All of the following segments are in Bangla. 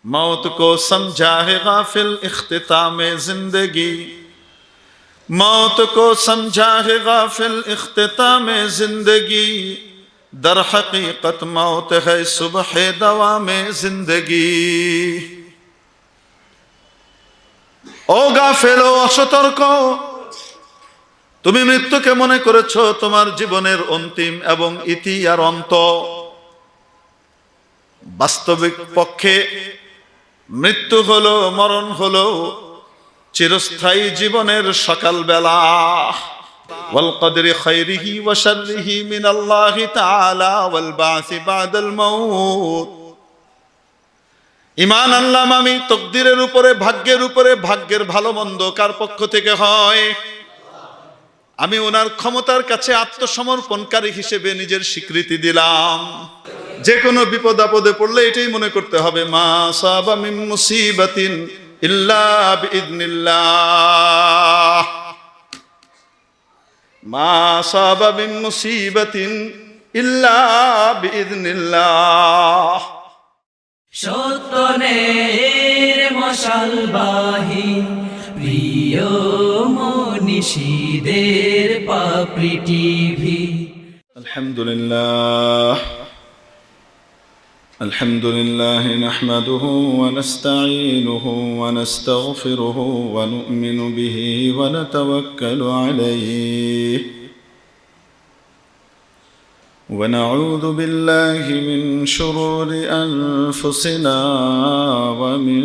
मौत को समझा है गाफिल इख्तिताम जिंदगी, मौत को समझा है गाफिल इख्तिताम जिंदगी, दर हकीकत मौत है सुबह दवाम जिंदगी। ও গাফেল, ও অসতর্ক, তুমি মৃত্যুকে মনে করেছো তোমার জীবনের অন্তিম এবং ইতি আর অন্ত। বাস্তবিক পক্ষে মৃত্যু হলো, মরণ হলো চিরস্থায়ী জীবনের সকালবেলা। ওয়াল কদরি খাইরিহি ওয়া শাররিহি মিনাল্লাহি তাআলা ওয়াল বাসি বাদাল মাউত। ঈমান আনলাম আমি তকদিরের উপরে, ভাগ্যের উপরে, ভাগ্যের ভালো মন্দ কার পক্ষ থেকে হয়। আমি ওনার ক্ষমতার কাছে আত্মসমর্পণকারী হিসেবে নিজের স্বীকৃতি দিলাম। যে কোনো বিপদ আপদে পড়লে এটাই মনে করতে হবে, মা সাবা মিন মুসিবাতিন ইল্লা বিইذনিল্লাহ, মা সাবা মিন মুসিবাতিন ইল্লা বিইذনিল্লাহ। সত্যনের মশালবাহী প্রিয় মনীষীদের পাপড়ি টিভি। আলহামদুলিল্লাহ, الحمد لله نحمده ونستعينه ونستغفره ونؤمن به ونتوكل عليه ونعوذ بالله من شرور أنفسنا ومن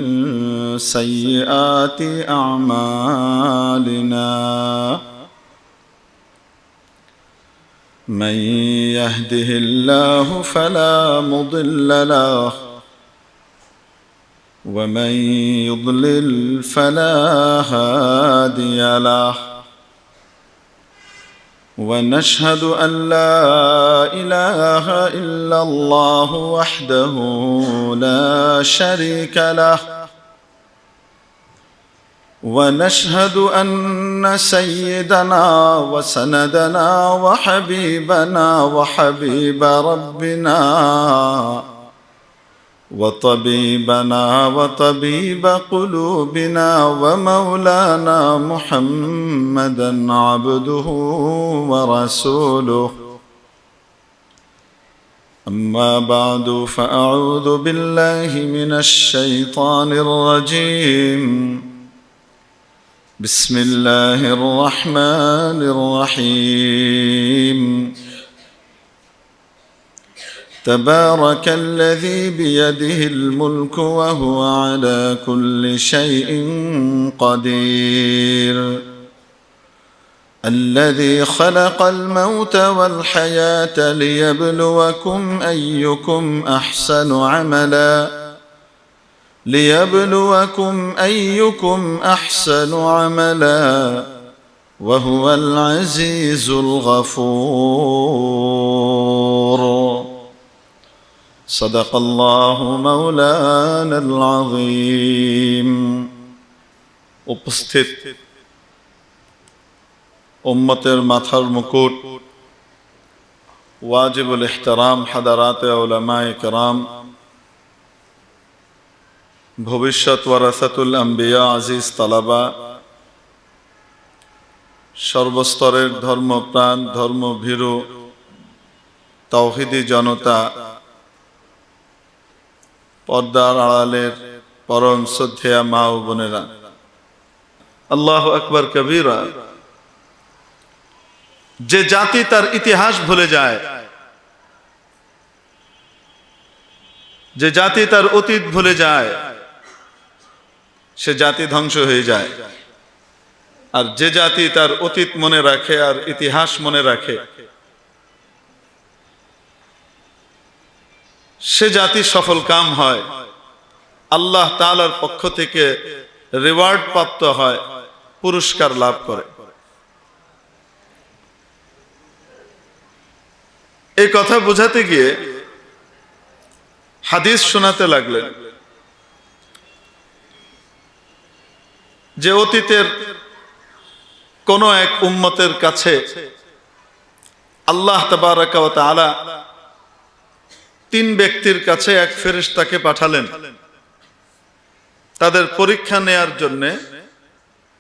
سيئات أعمالنا، من يهده الله فلا مضل له ومن يضلل فلا هادي له، ونشهد أن لا إله إلا الله وحده لا شريك له، ونشهد أن سيدنا وسندنا وحبيبنا وحبيب ربنا وطبيبنا وطبيب قلوبنا ومولانا محمدا عبده ورسوله، أما بعد فأعوذ بالله من الشيطان الرجيم، بسم الله الرحمن الرحيم، تبارك الذي بيده الملك وهو على كل شيء قدير، الذي خلق الموت والحياة ليبلوكم أيكم أحسن عملا، ليبلوكم أيكم أحسن عملا وهو العزيز الغفور، صدق الله مولانا العظيم। উপস্থিত উম্মতের মাথার মুকুট, ওয়াজিবুল ইহতারাম হাদারাতে উলামায়ে কেরাম, ভবিষ্যৎ ওয়ারাসাতুল আম্বিয়া, আজিজ তালাবা, সর্বস্তরের ধর্মপ্রাণ ধর্মভীরু তাওহীদি জনতা, পর্দার আড়ালের পরম শ্রদ্ধেয়া মা ও বোনেরা, আল্লাহু আকবার কবীরা। যে জাতি তার ইতিহাস ভুলে যায়, যে জাতি তার অতীত ভুলে যায়, সে জাতি ধ্বংস হয়ে যায়। আর যে জাতি তার অতীত মনে রাখে আর ইতিহাস মনে রাখে, সে জাতি সফল কাম হয়, আল্লাহ তাআলার পক্ষ থেকে রিওয়ার্ড প্রাপ্ত হয়, পুরস্কার লাভ করে। এই কথা বোঝাতে গিয়ে হাদিস শোনাতে লাগলেন যে অতীতের কোন এক উম্মতের কাছে আল্লাহ তাবারাকা ওয়া তাআলা তিন ব্যক্তির কাছে এক ফেরেশতাকে পাঠালেন। তাদের পরীক্ষা নেয়ার জন্যে,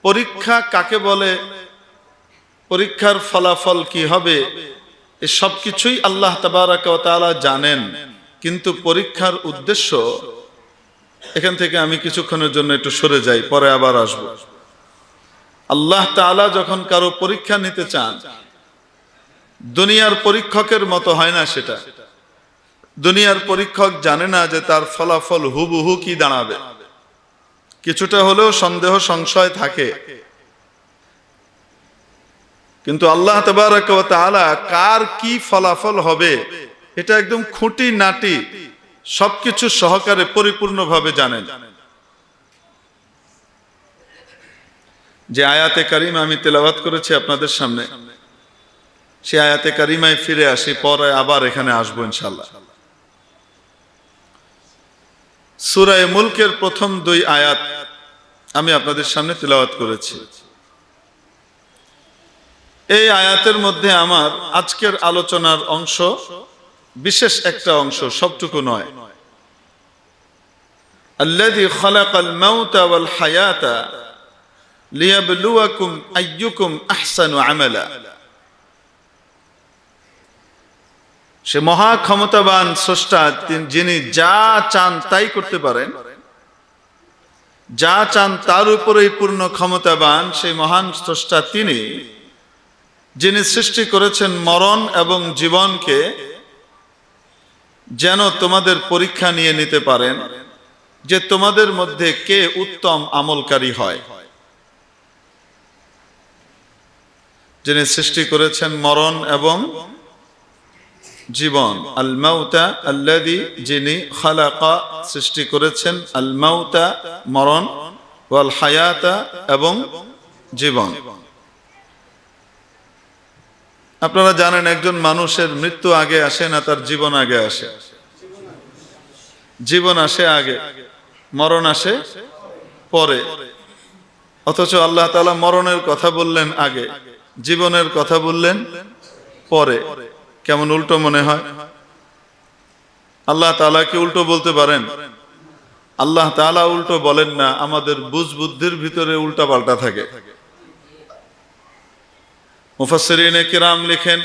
পরীক্ষা কাকে বলে, পরীক্ষার ফলাফল কি হবে, এই সব কিছুই আল্লাহ তাবারাকা ওয়া তাআলা জানেন। কিন্তু পরীক্ষার উদ্দেশ্য, এখান থেকে আমি কিছুক্ষণের জন্য একটু সরে যাই, পরে আবার আসব। আল্লাহ তাআলা যখন কারো পরীক্ষা নিতে চান, দুনিয়ার পরীক্ষকের মতো হয় না সেটা। দুনিয়ার পরীক্ষক জানে না যে তার ফলাফল হুবহু কি দাঁড়াবে, কিছুটা হলেও সন্দেহ সংশয় থাকে। কিন্তু আল্লাহ তাবারাকা ওয়া তাআলা কার কি ফলাফল হবে এটা একদম খুঁটি নাটি সবকিছু সহকারে পরিপূর্ণভাবে জানেন। যে আয়াতে কারিমা আমি তেলাওয়াত করেছি আপনাদের সামনে, সে আয়াতে কারিমায় ফিরে আসি, পরে আবার এখানে আসবো ইনশাআল্লাহ। সূরা মুলকের প্রথম 2 আয়াত আমি আপনাদের সামনে তেলাওয়াত করেছি। এই আয়াতের মধ্যে আমার আজকের আলোচনার অংশ, বিশেষ একটা অংশ, সবটুকু নয়। আল্লাযী খালাকাল মাউতা ওয়াল হায়াতা লিয়াবলুয়াকুম আইয়ুকুম আহসানু আমালা। সে মহা ক্ষমতাবান স্রষ্টা, যিনি যা চান তাই করতে পারেন, যা চান তার উপরেই পূর্ণ ক্ষমতাবান। সেই মহান স্রষ্টা তিনি, যিনি সৃষ্টি করেছেন মরণ এবং জীবনকে, যেন তোমাদের পরীক্ষা নিয়ে নিতে পারেন যে তোমাদের মধ্যে কে উত্তম আমলকারী হয়। যিনি সৃষ্টি করেছেন মরণ এবং জীবন, আল মাউতা আল্লাযী, যিনি খালাকা, সৃষ্টি করেছেন, আল মাউতা মরণ, ওয়াল হায়াতা এবং জীবন। আপনারা জানেন একজন মানুষের মৃত্যু আগে আসে না তার জীবন আগে আসে? জীবন আসে আগে, মরণ আসে পরে। অথচ আল্লাহ তাআলা মরণের কথা বললেন আগে, জীবনের কথা বললেন পরে। কেমন উল্টো মনে হয়? আল্লাহ তাআলা কি উল্টো বলতে পারেন? আল্লাহ তাআলা উল্টো বলেন না, আমাদের বুঝ বুদ্ধির ভিতরে উল্টা পাল্টা থাকে। মুফাসসিরিনে কিরাম লিখেন,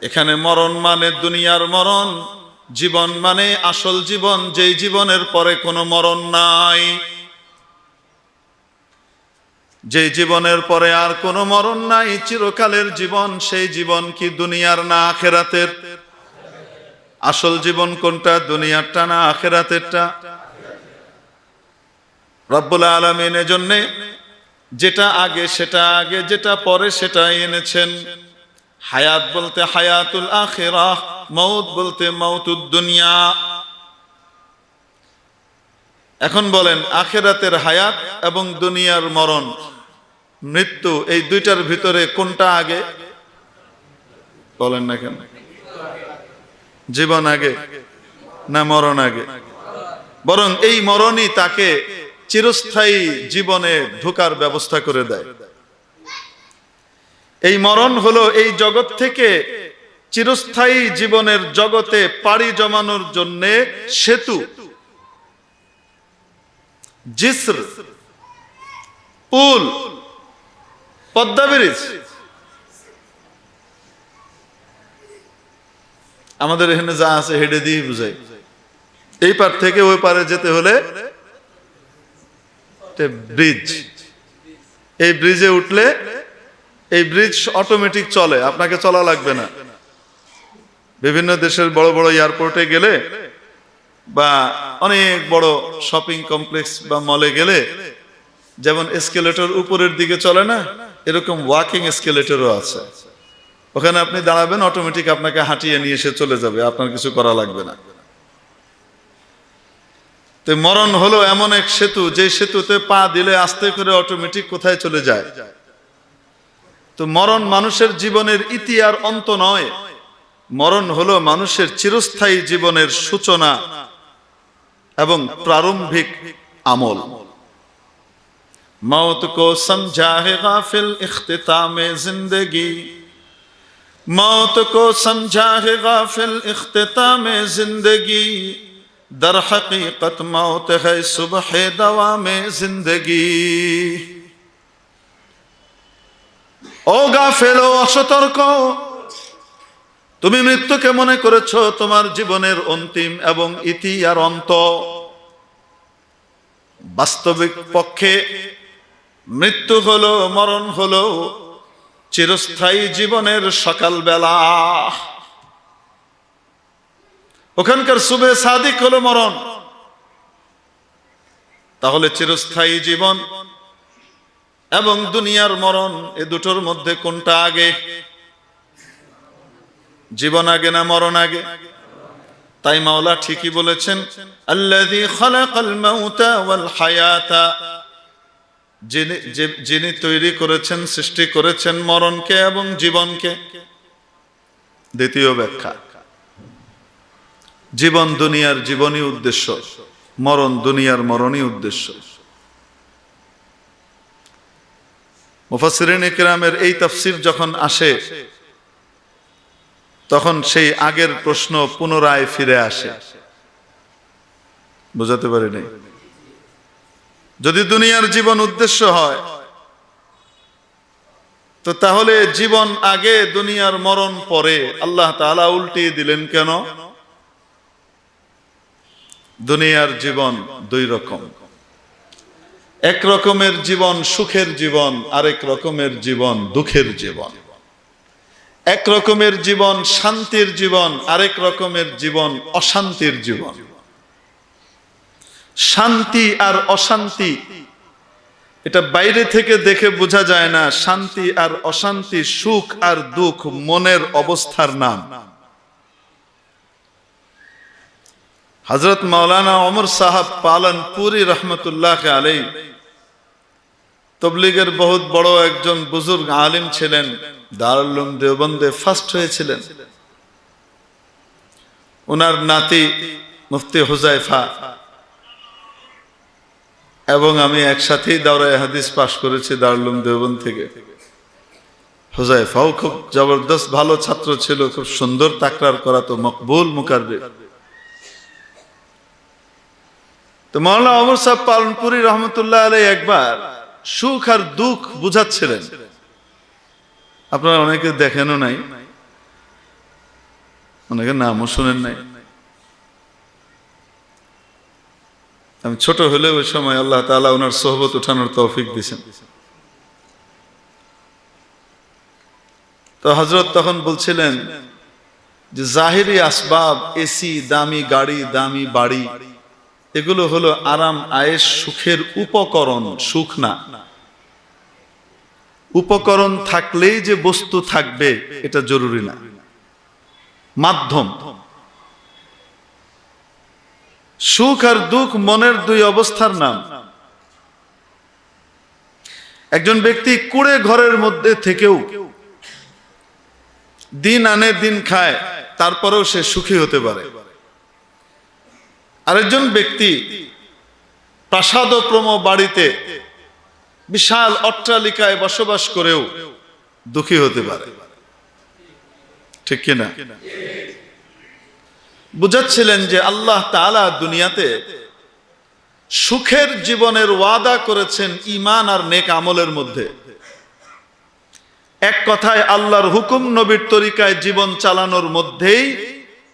এখানে মরণ মানে দুনিয়ার মরণ, জীবন মানে আসল জীবন, যেই জীবনের পরে কোনো মরণ নাই। যেই জীবনের পরে আর কোনো মরণ নাই, চিরকালের জীবন, সেই জীবন কি দুনিয়ার না আখিরাতের? আসল জীবন কোনটা, দুনিয়ারটা না আখিরাতেরটা? রব্বুল আলামিন এজন্য যেটা আগে সেটা আগে, যেটা পরে সেটাই এনেছেন। হায়াত বলতে হায়াতুল আখিরাহ, মউত বলতে মউতুদ দুনিয়া। এখন বলেন, আখিরাতের হায়াত এবং দুনিয়ার মরণ, মৃত্যু, এই দুইটার ভিতরে কোনটা আগে? বলেন না কেন? জীবন আগে না মরণ আগে? বরং এই মরণই তাকে চিরস্থায়ী জীবনে ঢোকার ব্যবস্থা করে দেয়। এই মরণ হলো এই জগৎ থেকে চিরস্থায়ী জীবনের জগতে পাড়ি জমানোর জন্য সেতু, জিসর, পুল, পদ্মা ব্রিজ। আমাদের এখানে যা আছে হেঁটে দিয়ে বুঝাই। এই পার থেকে ওই পারে যেতে হলে ব্রিজ, এই ব্রিজে উঠলে এই ব্রিজ অটোমেটিক চলে, আপনাকে চলা লাগবে না। বিভিন্ন দেশের বড় বড় এয়ারপোর্টে গেলে বা অনেক বড় শপিং কমপ্লেক্স বা মলে গেলে যেমন এসকেলেটর উপরের দিকে চলে না, এরকম ওয়াকিং এসকেলেটরও আছে। ওখানে আপনি দাঁড়াবেন, অটোমেটিক আপনাকে হাঁটিয়ে নিয়ে এসে চলে যাবে, আপনার কিছু করা লাগবে না। তো মরণ হলো এমন এক সেতু, যে সেতুতে পা দিলে আস্তে করে অটোমেটিক কোথায় চলে যায়। তো মরণ মানুষের জীবনের ইতি আর অন্ত নয়, মরণ হলো মানুষের চিরস্থায়ী জীবনের সূচনা এবং প্রারম্ভিক আমল। मौत को समझा है गाफिल इख्तितामे जिंदगी, मौत को समझा है गाफिल इख्तितामे जिंदगी, दर हकीकत मौत है सुबह दवामे जिंदगी। ও গাফেল ও অসতর্ক, তুমি মৃত্যুকে মনে করেছো তোমার জীবনের অন্তিম এবং ইতি আর অন্ত। বাস্তবিক পক্ষে মৃত্যু হলো, মরণ হলো চিরস্থায়ী জীবনের সকালবেলা। ওখানকার সুবে সাদিক হলো মরণ। তাহলে চিরস্থায়ী জীবন এবং দুনিয়ার মরণ, এ দুটোর মধ্যে কোনটা আগে? জীবন আগে না মরণ আগে? তাই মাওলা ঠিকই বলেছেন, আল্লাযী খালাকাল মাউতা ওয়াল হায়াতা, যিনি তৈরি করেছেন, সৃষ্টি করেছেন মরণকে এবং জীবনকে। দ্বিতীয় ব্যাখ্যা, জীবন দুনিয়ার জীবনই উদ্দেশ্য, মরণ দুনিয়ার মরণই উদ্দেশ্য। মুফাসসিরিনে কিরামের এই তাফসীর যখন আসে, তখন সেই আগের প্রশ্ন পুনরায় ফিরে আসে। বুঝাতে পারি নাই? যদি দুনিয়ার জীবন উদ্দেশ্য হয়, তো তাহলে জীবন আগে দুনিয়ার মরণ পরে, আল্লাহ তাআলা উল্টিয়ে দিলেন কেন? দুনিয়ার জীবন দুই রকম। এক রকমের জীবন সুখের জীবন, আরেক রকমের জীবন দুঃখের জীবন। এক রকমের জীবন শান্তির জীবন, আরেক রকমের জীবন অশান্তির জীবন। শান্তি আর অশান্তি এটা বাইরে থেকে দেখে বোঝা যায় না। শান্তি আর অশান্তি, সুখ আর দুঃখ মনের অবস্থার নাম। হযরত মাওলানা ওমর সাহেব পালনপুরি রহমতুল্লাহ আলাইহি তবলিগের বহুত বড় একজন বুজুর্গ আলিম ছিলেন, দারুল উলুম দেওবন্দে ফার্স্ট হয়েছিলেন। ওনার নাতি মুফতি হুযায়ফা এবং আমি একসাথেই দাওরায়ে হাদিস পাশ করেছি দারুল উলুম দেওবন্দ থেকে। হুযায়ফাও খুব জবরদস্ত ভালো ছাত্র ছিল, খুব সুন্দর তাকরার করাতো, মকবুল মুকাররির। তো মাওলানা ওমর সাহেব পালনপুরি রহমতুল্লাহ আলাইহি একবার সুখ আর দুঃখ বুঝাচ্ছিলেন। আপনারা অনেকে দেখেনও নাই, অনেকে নামও শুনেন নাই। আমি ছোট হলে ওই সময় আল্লাহ তাআলা ওনার সোহবত উঠানোর তৌফিক দিয়েছেন। তো হযরত তখন বলছিলেন যে জাহিরি আসবাব, এসি, দামি গাড়ি, দামি বাড়ি, এগুলো হলো আরাম আয়েশ সুখের উপকরণ, সুখ না। উপকরণ থাকলেই যে বস্তু থাকবে এটা জরুরি না, মাধ্যম। সুখ আর দুঃখ মনের দুই অবস্থার নাম। একজন ব্যক্তি কুড়ে ঘরের মধ্যে থেকেও দিন আনে দিন খায়, তারপরেও সে সুখী হতে পারে। আরেকজন ব্যক্তি প্রাসাদপ্রম বাড়িতে বিশাল অট্টালিকায় বসবাস করেও দুঃখী হতে পারে। ঠিক কিনা? বুঝাচ্ছিলেন যে আল্লাহ তাআলা দুনিয়াতে সুখের জীবনের ওয়াদা করেছেন ঈমান আর নেক আমলের মধ্যে। এক কথায় আল্লাহর হুকুম, নবীর তরিকায় জীবন চালানোর মধ্যেই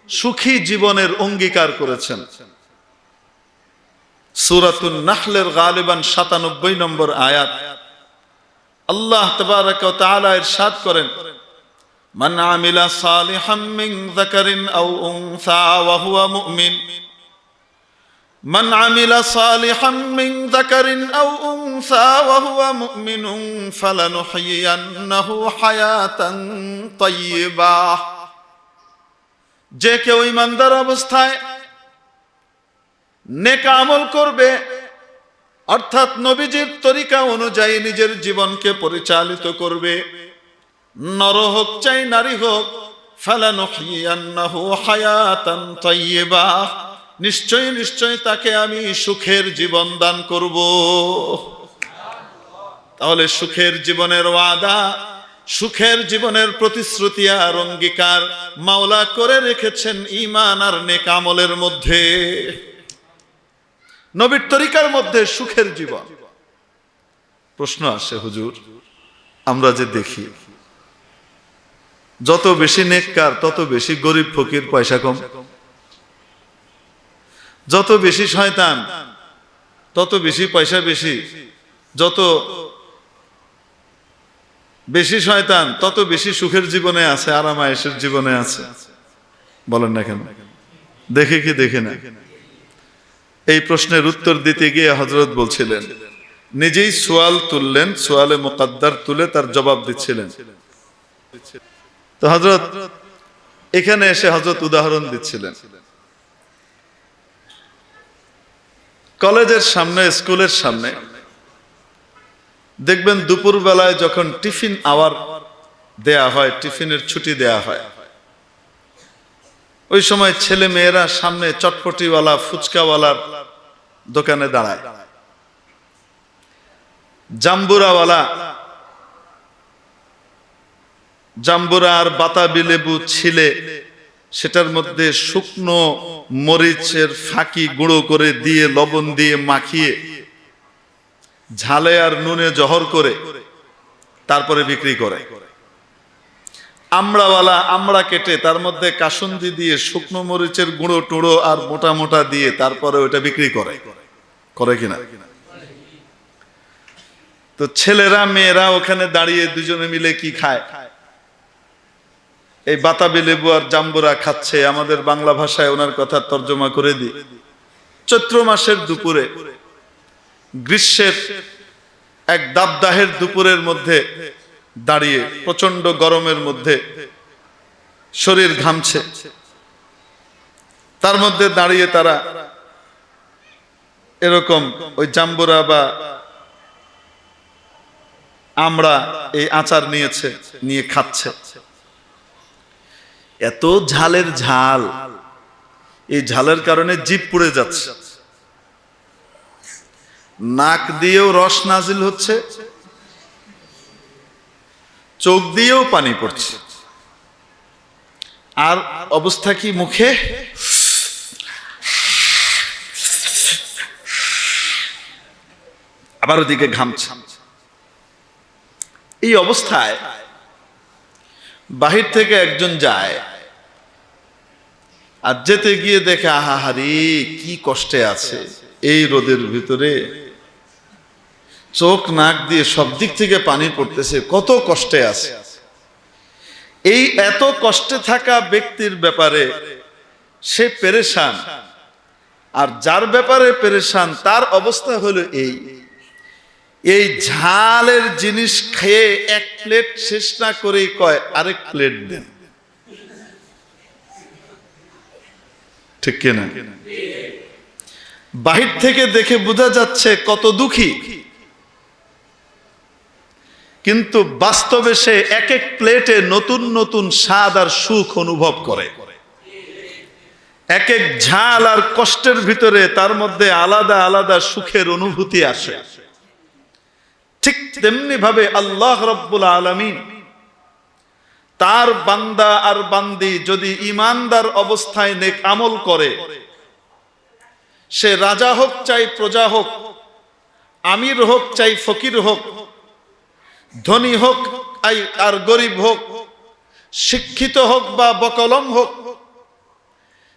সুখী জীবনের অঙ্গীকার করেছেন। সূরাতুন নাহলের গালিবান ৯৭ নম্বর আয়াত আল্লাহ তাবারাকা ওয়া তাআলা ইরশাদ করেন, মান আমিলা সালিহাম মিন যাকারিন আও উনসা ওয়া হুয়া মুমিন, মান আমিলা সালিহাম মিন যাকারিন আও উনসা ওয়া হুয়া মুমিনুন ফালানুহয়িয়ান্নাহু হায়াতান তাইয়্যিবাহ। যে কেউ ঈমানদার অবস্থায় নেক আমল করবে, অর্থাৎ নবীজির তরিকা অনুযায়ী নিজের জীবনকে পরিচালিত করবে, নর হোক চাই নারী হোক, ফালানুহয়িয়ান্নাহু হায়াতান তাইয়্যিবাহ, নিশ্চয় নিশ্চয় তাকে আমি সুখের জীবন দান করব। তাহলে সুখের জীবনের ওয়াদা সুখের জীবনের প্রতিশ্রুতি আর অঙ্গীকার মাওলা করে রেখেছেন ঈমান আর নেক আমলের মধ্যে। নবীর তরিকার মধ্যে সুখের জীবন। প্রশ্ন আসে, হুজুর আমরা যে দেখি যত বেশি নেককার তত বেশি গরিব ফকির পয়সা কম, যত বেশি শয়তান তত বেশি পয়সা বেশি, যত বেশি শয়তান তত বেশি সুখের জীবনে আছে, আরামায়েশের জীবনে আছে। বলেন না কেন? দেখে কি দেখে না? এই প্রশ্নের উত্তর দিতে গিয়ে হযরত বলছিলেন, নিজেই সোয়াল তুললেন, সোয়ালে মুকদ্দার তুলে তার জবাব দিচ্ছিলেন। তো হযরত এখানে এসে হযরত উদাহরণ দিচ্ছিলেন। কলেজের সামনে, স্কুলের সামনে দেখবেন দুপুর বেলায় যখন টিফিন আওয়ার দেয়া হয়, টিফিনের ছুটি দেয়া হয়, ওই সময় ছেলে মেয়েরা সামনে চটপটিওয়ালা ফুচকাওয়ালার দোকানে দাঁড়ায়, জাম্বুরা আর বাতাবি লেবু ছিলে সেটার মধ্যে শুকনো মরিচের ফাঁকি গুঁড়ো করে দিয়ে লবণ দিয়ে মাখিয়ে ঝালে আর নুনে জহর করে তারপরে বিক্রি করে। আমড়াওয়ালা আমড়া কেটে তার মধ্যে কাসুন্দি দিয়ে শুকনো মরিচের গুঁড়ো টুড়ো আর মোটা মোটা দিয়ে তারপরে ওটা বিক্রি করে, করে কিনা? তো ছেলেরা মেয়েরা ওখানে দাঁড়িয়ে দুজনে মিলে কি খায়? এই বাতাবি লেবু আর জাম্বুরা খাচ্ছে। আমাদের বাংলা ভাষায় ওনার কথা তর্জমা করে দিই। চৈত্র মাসের দুপুরে, গ্রীষ্মের এক দাবদাহের দুপুরের মধ্যে দাঁড়িয়ে, প্রচন্ড গরমের মধ্যে শরীর ঘামছে, তার মধ্যে দাঁড়িয়ে তারা এরকম ওই জাম্বুরা বা আমড়া এই আচার নিয়েছে, নিয়ে খাচ্ছে। এত ঝালের ঝাল, এই ঝালের কারণে জিভ পুড়ে যাচ্ছে, নাক দিয়েও রস নাজিল হচ্ছে, চোখ দিয়েও পানি পড়ছে, আর অবস্থা কি মুখে আবার ওদিকে ঘামছে। এই অবস্থায় বাহির থেকে একজন যায়, আর যেতে গিয়ে দেখে আহাহারি কি কষ্টে আছে এই রোদের ভিতরে, চোখ নাক দিয়ে সব দিক থেকে পানি পড়তেছে, কত কষ্টে আছে। এই এত কষ্টে থাকা ব্যক্তির ব্যাপারে সে পেরেশান, আর যার ব্যাপারে পেরেশান তার অবস্থা হলো এই ঝালের জিনিস খেয়ে এক প্লেট শেষ না করেই কয় আরেক প্লেট দেন। ঠিক কিনা? বাহির থেকে দেখে বোঝা যাচ্ছে কত দুঃখী, কিন্তু বাস্তবে সে এক এক প্লেটে নতুন নতুন স্বাদ আর সুখ অনুভব করে। এক এক ঝাল আর কষ্টের ভিতরে তার মধ্যে আলাদা আলাদা সুখের অনুভূতি আসে। ঠিক তেমনি ভাবে আল্লাহ রাব্বুল আলামিন তার বান্দা আর বান্দি যদি ঈমানদার অবস্থায় নেক আমল করে, সে রাজা হোক চাই প্রজা হোক, আমির হোক চাই ফকির হোক, ধনী হোক আর গরিব হোক, শিক্ষিত হোক বা বকলম হোক,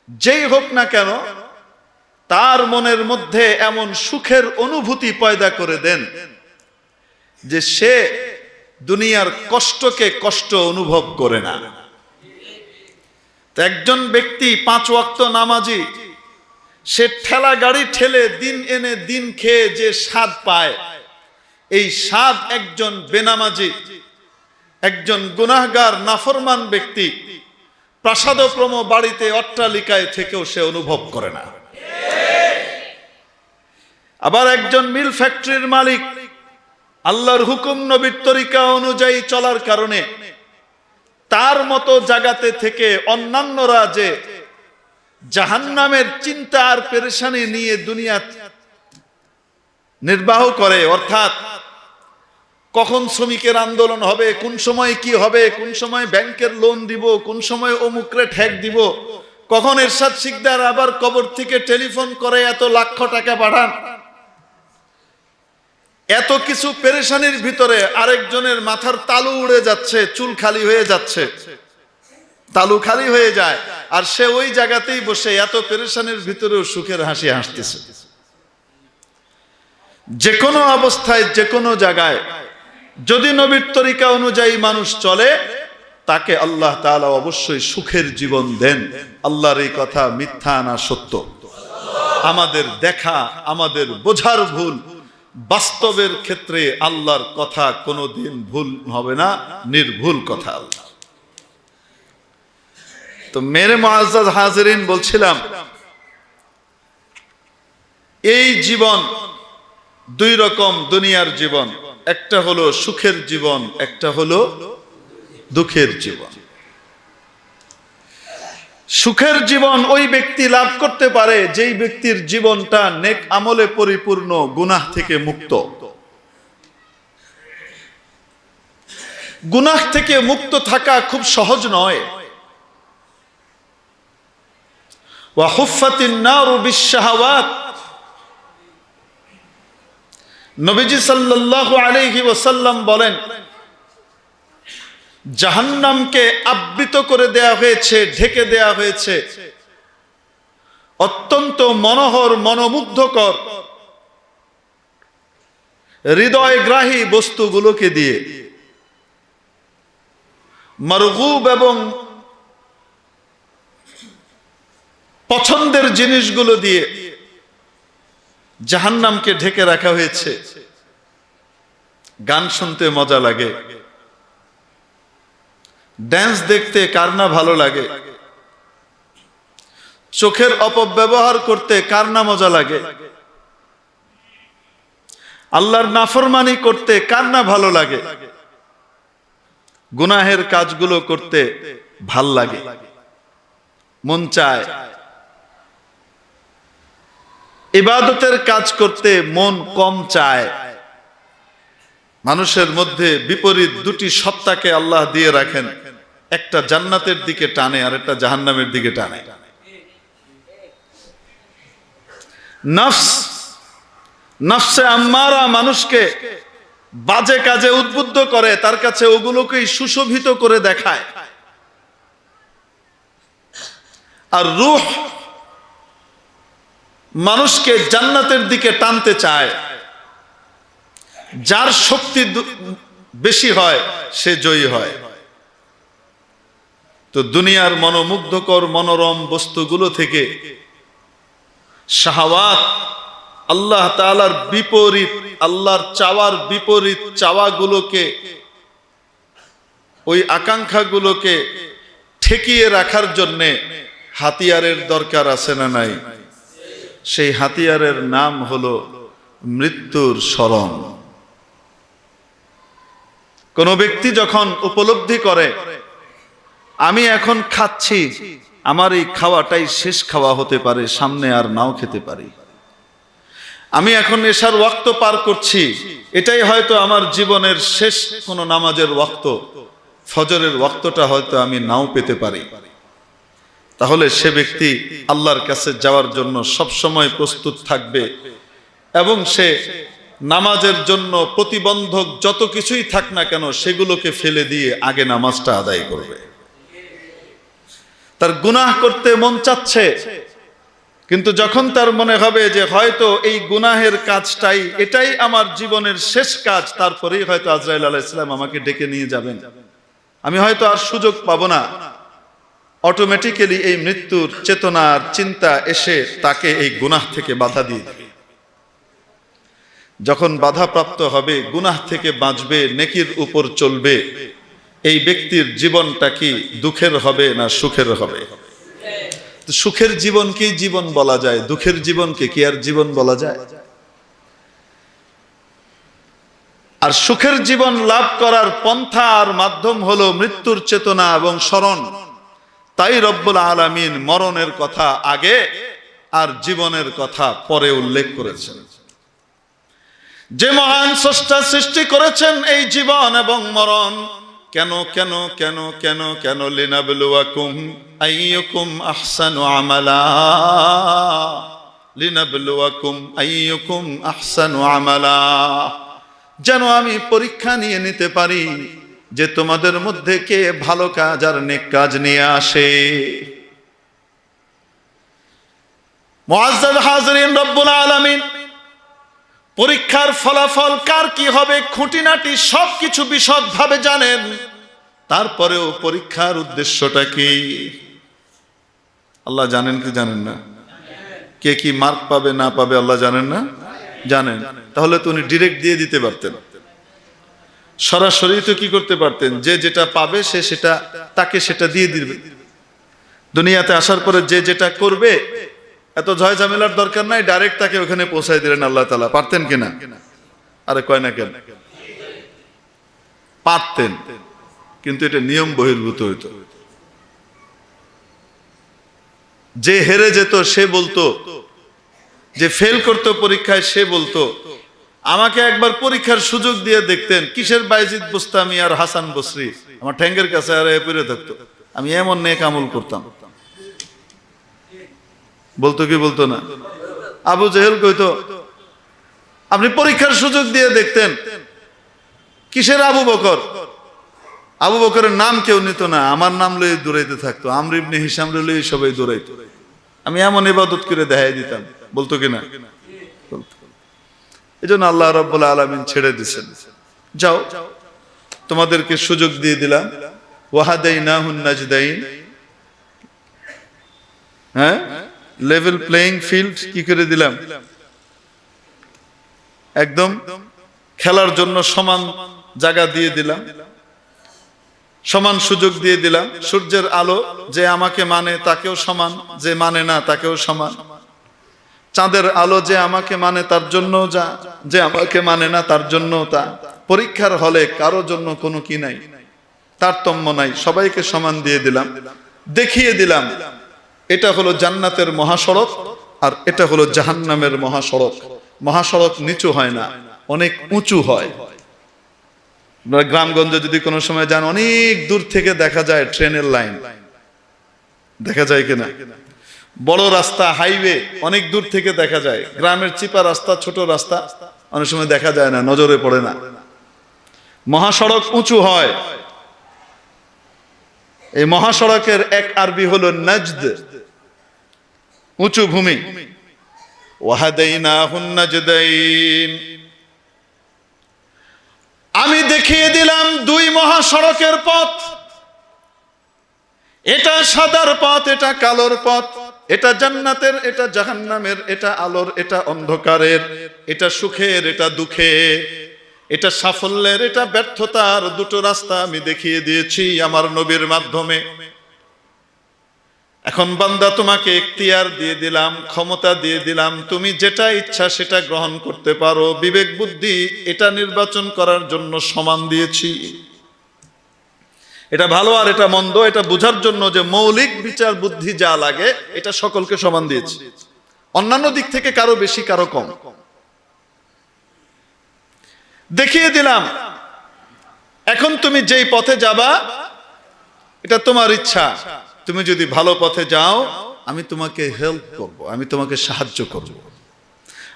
যেই হোক না কেন, তার মনের মধ্যে এমন সুখের অনুভূতি পয়দা করে দেন যে সে দুনিয়ার কষ্টকে কষ্ট অনুভব করে না। তো একজন ব্যক্তি 5 ওয়াক্ত নামাজি, সে ঠেলা গাড়ি ঠেলে দিন এনে দিন খেয়ে যে স্বাদ পায়, এই স্বাদ একজন বেনামাজি, একজন গুনাহগার নাফরমান ব্যক্তি প্রাসাদপ্রম বাড়িতে অট্টালিকায় থেকেও সে অনুভব করে না। আবার একজন মিল ফ্যাক্টরির মালিক আল্লাহর হুকুম নবীর তরিকা অনুযায়ী চলার কারণে তার মতো জায়গাতে থেকে অন্যান্যরা যে জাহান্নামের চিন্তা আর পেরেশানি নিয়ে দুনিয়া নির্বাহ করে, অর্থাৎ কখন শ্রমিকের আন্দোলন হবে, কোন সময় কি হবে, কোন সময় ব্যাংকের লোন দিব, কোন সময় অমুকরে ঠেক দিব, কখন এরশাদ শিকদার আবার কবর থেকে টেলিফোন করে এত লাখ টাকা পাঠান। এত কিছু পেরেশানির ভিতরে আরেকজনের মাথার তালু উড়ে যাচ্ছে, চুল খালি হয়ে যাচ্ছে, তালু খালি হয়ে যায়, আর সে ওই জায়গাতেই বসে এত পেরেশানির ভিতরেও সুখের হাসি হাসতেছে। যে কোনো অবস্থায় যে কোনো জায়গায় যদি নবীর তরিকা অনুযায়ী মানুষ চলে, তাকে আল্লাহ তাআলা অবশ্যই সুখের জীবন দেন। আল্লাহর এই কথা মিথ্যা না সত্য? আমাদের দেখা, আমাদের বোঝার ভুল, বাস্তবের ক্ষেত্রে আল্লাহর কথা কোনোদিন ভুল হবে না, নির্ভুল কথা আল্লাহ। তো মেরে মুআজ্জাজ হাজিরিন, বলছিলাম এই জীবন দুই রকম, দুনিয়ার জীবন, একটা হলো সুখের জীবন, একটা হলো দুঃখের জীবন। সুখের জীবন ওই ব্যক্তি লাভ করতে পারে যেই ব্যক্তির জীবনটা নেক আমলে পরিপূর্ণ, গুনাহ থেকে মুক্ত। গুনাহ থেকে মুক্ত থাকা খুব সহজ নয়। ওয়া হুফফাতিন নারু বিশ-শাহাওয়াত, নবীজি সাল্লাল্লাহু আলাইহি ওয়াসাল্লাম বলেন, জাহান্নামকে আবৃত করে দেয়া হয়েছে, ঢেকে দেয়া হয়েছে অত্যন্ত মনোহর, মনোমুগ্ধকর, হৃদয়গ্রাহী বস্তুগুলোকে দিয়ে, মারগুব এবং পছন্দের জিনিসগুলো দিয়ে জাহান্নামকে ঢেকে রাখা হয়েছে। গান শুনতে মজা লাগে, ড্যান্স দেখতে কার না ভালো লাগে, চোখের অপব্যবহার করতে কার না মজা লাগে, আল্লাহর নাফরমানি করতে কার না ভালো লাগে, গুনাহের কাজগুলো করতে ভাল লাগে, মন চায়। ইবাদতের কাজ করতে মন কম চায়। মানুষের মধ্যে বিপরীত দুটি সত্তাকে আল্লাহ দিয়ে রাখেন, একটা জান্নাতের দিকে টানে আর একটা জাহান্নামের দিকে টানে। নফস, নফসে আম্মারা মানুষকে বাজে কাজে উদ্বুদ্ধ করে, তার কাছে ওগুলোকেই সুশোভিত করে দেখায়। আর রূহ মানুষকে জান্নাতের দিকে টানতে চায়। যার শক্তি বেশি হয় সে জয়ী হয়। তো দুনিয়ার মনোমুগ্ধকর মনোরম বস্তুগুলো থেকে শাহাওয়াত, আল্লাহ তাআলার বিপরীত, আল্লাহর চাওয়ার বিপরীত চাওয়াগুলোকে, ওই আকাঙ্ক্ষাগুলোকে ঠেকিয়ে রাখার জন্যে হাতিয়ারের দরকার আছে না নাই? সেই হাতিয়ারের নাম হলো মৃত্যুর স্মরণ। কোন ব্যক্তি যখন উপলব্ধি করে আমি এখন খাচ্ছি, আমার এই খাওয়াটাই শেষ খাওয়া হতে পারে, সামনে আর নাও খেতে পারি, আমি এখন এশার ওয়াক্ত পার করছি, এটাই হয়তো আমার জীবনের শেষ কোন নামাজের ওয়াক্ত, ফজরের ওয়াক্তটা হয়তো আমি নাও পেতে পারি, তাহলে সে ব্যক্তি আল্লাহর কাছে যাওয়ার জন্য সব সময় প্রস্তুত থাকবে এবং সে নামাজের জন্য প্রতিবন্ধক যত কিছুই থাক না কেন সেগুলোকে ফেলে দিয়ে আগে নামাজটা আদায় করবে। তার গুনাহ করতে মন চাচ্ছে, কিন্তু যখন তার মনে হবে যে হয়তো এই গুনাহের কাজটাই, এটাই আমার জীবনের শেষ কাজ, তারপরেই হয়তো আজরাইল আলাইহিস সালাম আমাকে ডেকে নিয়ে যাবেন, আমি হয়তো আর সুযোগ পাবো না, অটোমেটিক্যালি এই মৃত্যুর চেতনার চিন্তা এসে তাকে এই গুনাহ থেকে বাধা দিয়ে দেবে। যখন বাধাপ্রাপ্ত হবে, গুনাহ থেকে বাঁচবে, নেকির উপর চলবে, এই ব্যক্তির জীবনটা কি দুঃখের হবে না সুখের হবে? সুখের জীবনকেই জীবন বলা যায়, দুঃখের জীবনকে কি আর জীবন বলা যায়? আর সুখের জীবন লাভ করার পন্থা আর মাধ্যম হলো মৃত্যুর চেতনা এবং স্মরণ। তাই রব্বুল আলামিন মরণের কথা আগে আর জীবনের কথা পরে উল্লেখ করেছেন। যে মহান স্রষ্টা সৃষ্টি করেছেন এই জীবন এবং মরণ, কেন কেন কেন কেন কেন লিনাবলুয়াকুম আইয়ুকুম আহসানু আমালা, লিনাবলুয়াকুম আইয়ুকুম আহসানু আমালা, যেন আমি পরীক্ষা নিয়ে নিতে পারি যে তোমাদের মধ্যে কে ভালো কাজ আর নেক কাজ নিয়ে আসে। মুআজ্জাজ হাজিরিন, রব্বুল আলামিন পরীক্ষার ফলাফল কার কি হবে খুঁটিনাটি সবকিছু বিশদভাবে জানেন। তারপরেও পরীক্ষার উদ্দেশ্যটা কি আল্লাহ জানেন কি জানেন না? কে কি মার্ক পাবে না পাবে আল্লাহ জানেন না? জানেন। তাহলে তো উনি ডিরেক্ট দিয়ে দিতে পারতেন, সরাসরি তো কি করতে পারতেন, যে যেটা পাবে সে সেটা তাকে সেটা দিয়ে দিবে। দুনিয়াতে আসার পরে যে যেটা করবে এত ঝয় ঝামেলার দরকার নাই, ডাইরেক্ট তাকে ওখানে পৌঁছায় দিলেন আল্লাহ তাআলা। পারতেন কিনা? আরে কয় না কেন? পারতেন, কিন্তু এটা নিয়ম বহির্ভূত হইতো। যে হেরে যেত সে বলতো, যে ফেল করতো পরীক্ষায় সে বলতো, আমাকে একবার পরীক্ষার সুযোগ দিয়ে দেখতেন, কিসের বাইজিদ বুস্তামি আর হাসান বসরি আমার ঠ্যাঙ্গের কাছে আর পড়ে থাকতো, আমি এমন নেক আমল করতাম। বলতো কি বলতো না? আবু জেহেল কইতো, আপনি পরীক্ষার সুযোগ দিয়ে দেখতেন, কিসের আবু বকর, আবু বকরের নাম কেউ নিত না, আমার নাম লয়ে দৌড়াইতে থাকতো, আমর ইবনে হিশাম লয়ে সবাই দৌড়াইতো, আমি এমন ইবাদত করে দেখাই দিতাম। বলতো কিনা? এই জন্য আল্লাহ রাব্বুল আলামিন ছেড়ে দিছেন, যাও তোমাদেরকে সুযোগ দিয়ে দিলাম, ওয়াহাদাইনাহুন নাজদাইন, হ্যাঁ, লেভেল প্লেইং ফিল্ড কি করে দিলাম, একদম খেলার জন্য সমান জায়গা দিয়ে দিলাম, সমান সুযোগ দিয়ে দিলাম। সূর্যের আলো যে আমাকে মানে তাকেও সমান, যে মানে না তাকেও সমান। চাঁদের আলো যে আমাকে মানে তার জন্য যা, যে আমাকে মানে না তার জন্য তা। পরীক্ষার হলে কারো জন্য কোনো কি নাই, তারতম্য নাই, সবাইকে সমান দিয়ে দিলাম, দেখিয়ে দিলাম এটা হলো জান্নাতের মহাসড়ক আর এটা হলো জাহান্নামের মহাসড়ক। মহাসড়ক নিচু হয় না, অনেক উঁচু হয়। গ্রামগঞ্জে যদি কোনো সময় যান, অনেক দূর থেকে দেখা যায় ট্রেনের লাইন, দেখা যায় কিনা? বড় রাস্তা হাইওয়ে অনেক দূর থেকে দেখা যায়, গ্রামের চিপা রাস্তা ছোট রাস্তা অনেক সময় দেখা যায় না, নজরে পড়ে না। মহাসড়ক উঁচু হয়। এই মহাসড়কের এক আরবি হলো নাজদ, উঁচু ভূমি। ওয়াহাদাইনাহুন নাজদাইন, আমি দেখিয়ে দিলাম দুই মহাসড়কের পথ, এটা সাদার পথ, এটা কালোর পথ, এটা জান্নাতের, এটা জাহান্নামের, এটা আলোর, এটা অন্ধকারের, এটা সুখের, এটা দুঃখের, এটা সাফল্যের, এটা ব্যর্থতার। দুটো রাস্তা আমি দেখিয়ে দিয়েছি আমার নবীর মাধ্যমে। এখন বান্দা তোমাকে এখতিয়ার দিয়ে দিলাম, ক্ষমতা দিয়ে দিলাম, তুমি যেটা ইচ্ছা সেটা গ্রহণ করতে পারো। বিবেক বুদ্ধি এটা নির্বাচন করার জন্য সমান দিয়েছি। এটা ভালো আর এটা মন্দ এটা বোঝার জন্য যে মৌলিক বিচার বুদ্ধি যা লাগে এটা সকলকে সমান দিয়েছি। অন্যান্য দিক থেকে কারো বেশি কারো কম দেখিয়ে দিলাম। এখন তুমি যেই পথে যাবা এটা তোমার ইচ্ছা। তুমি যদি ভালো পথে যাও আমি তোমাকে হেল্প করব, আমি তোমাকে সাহায্য করব।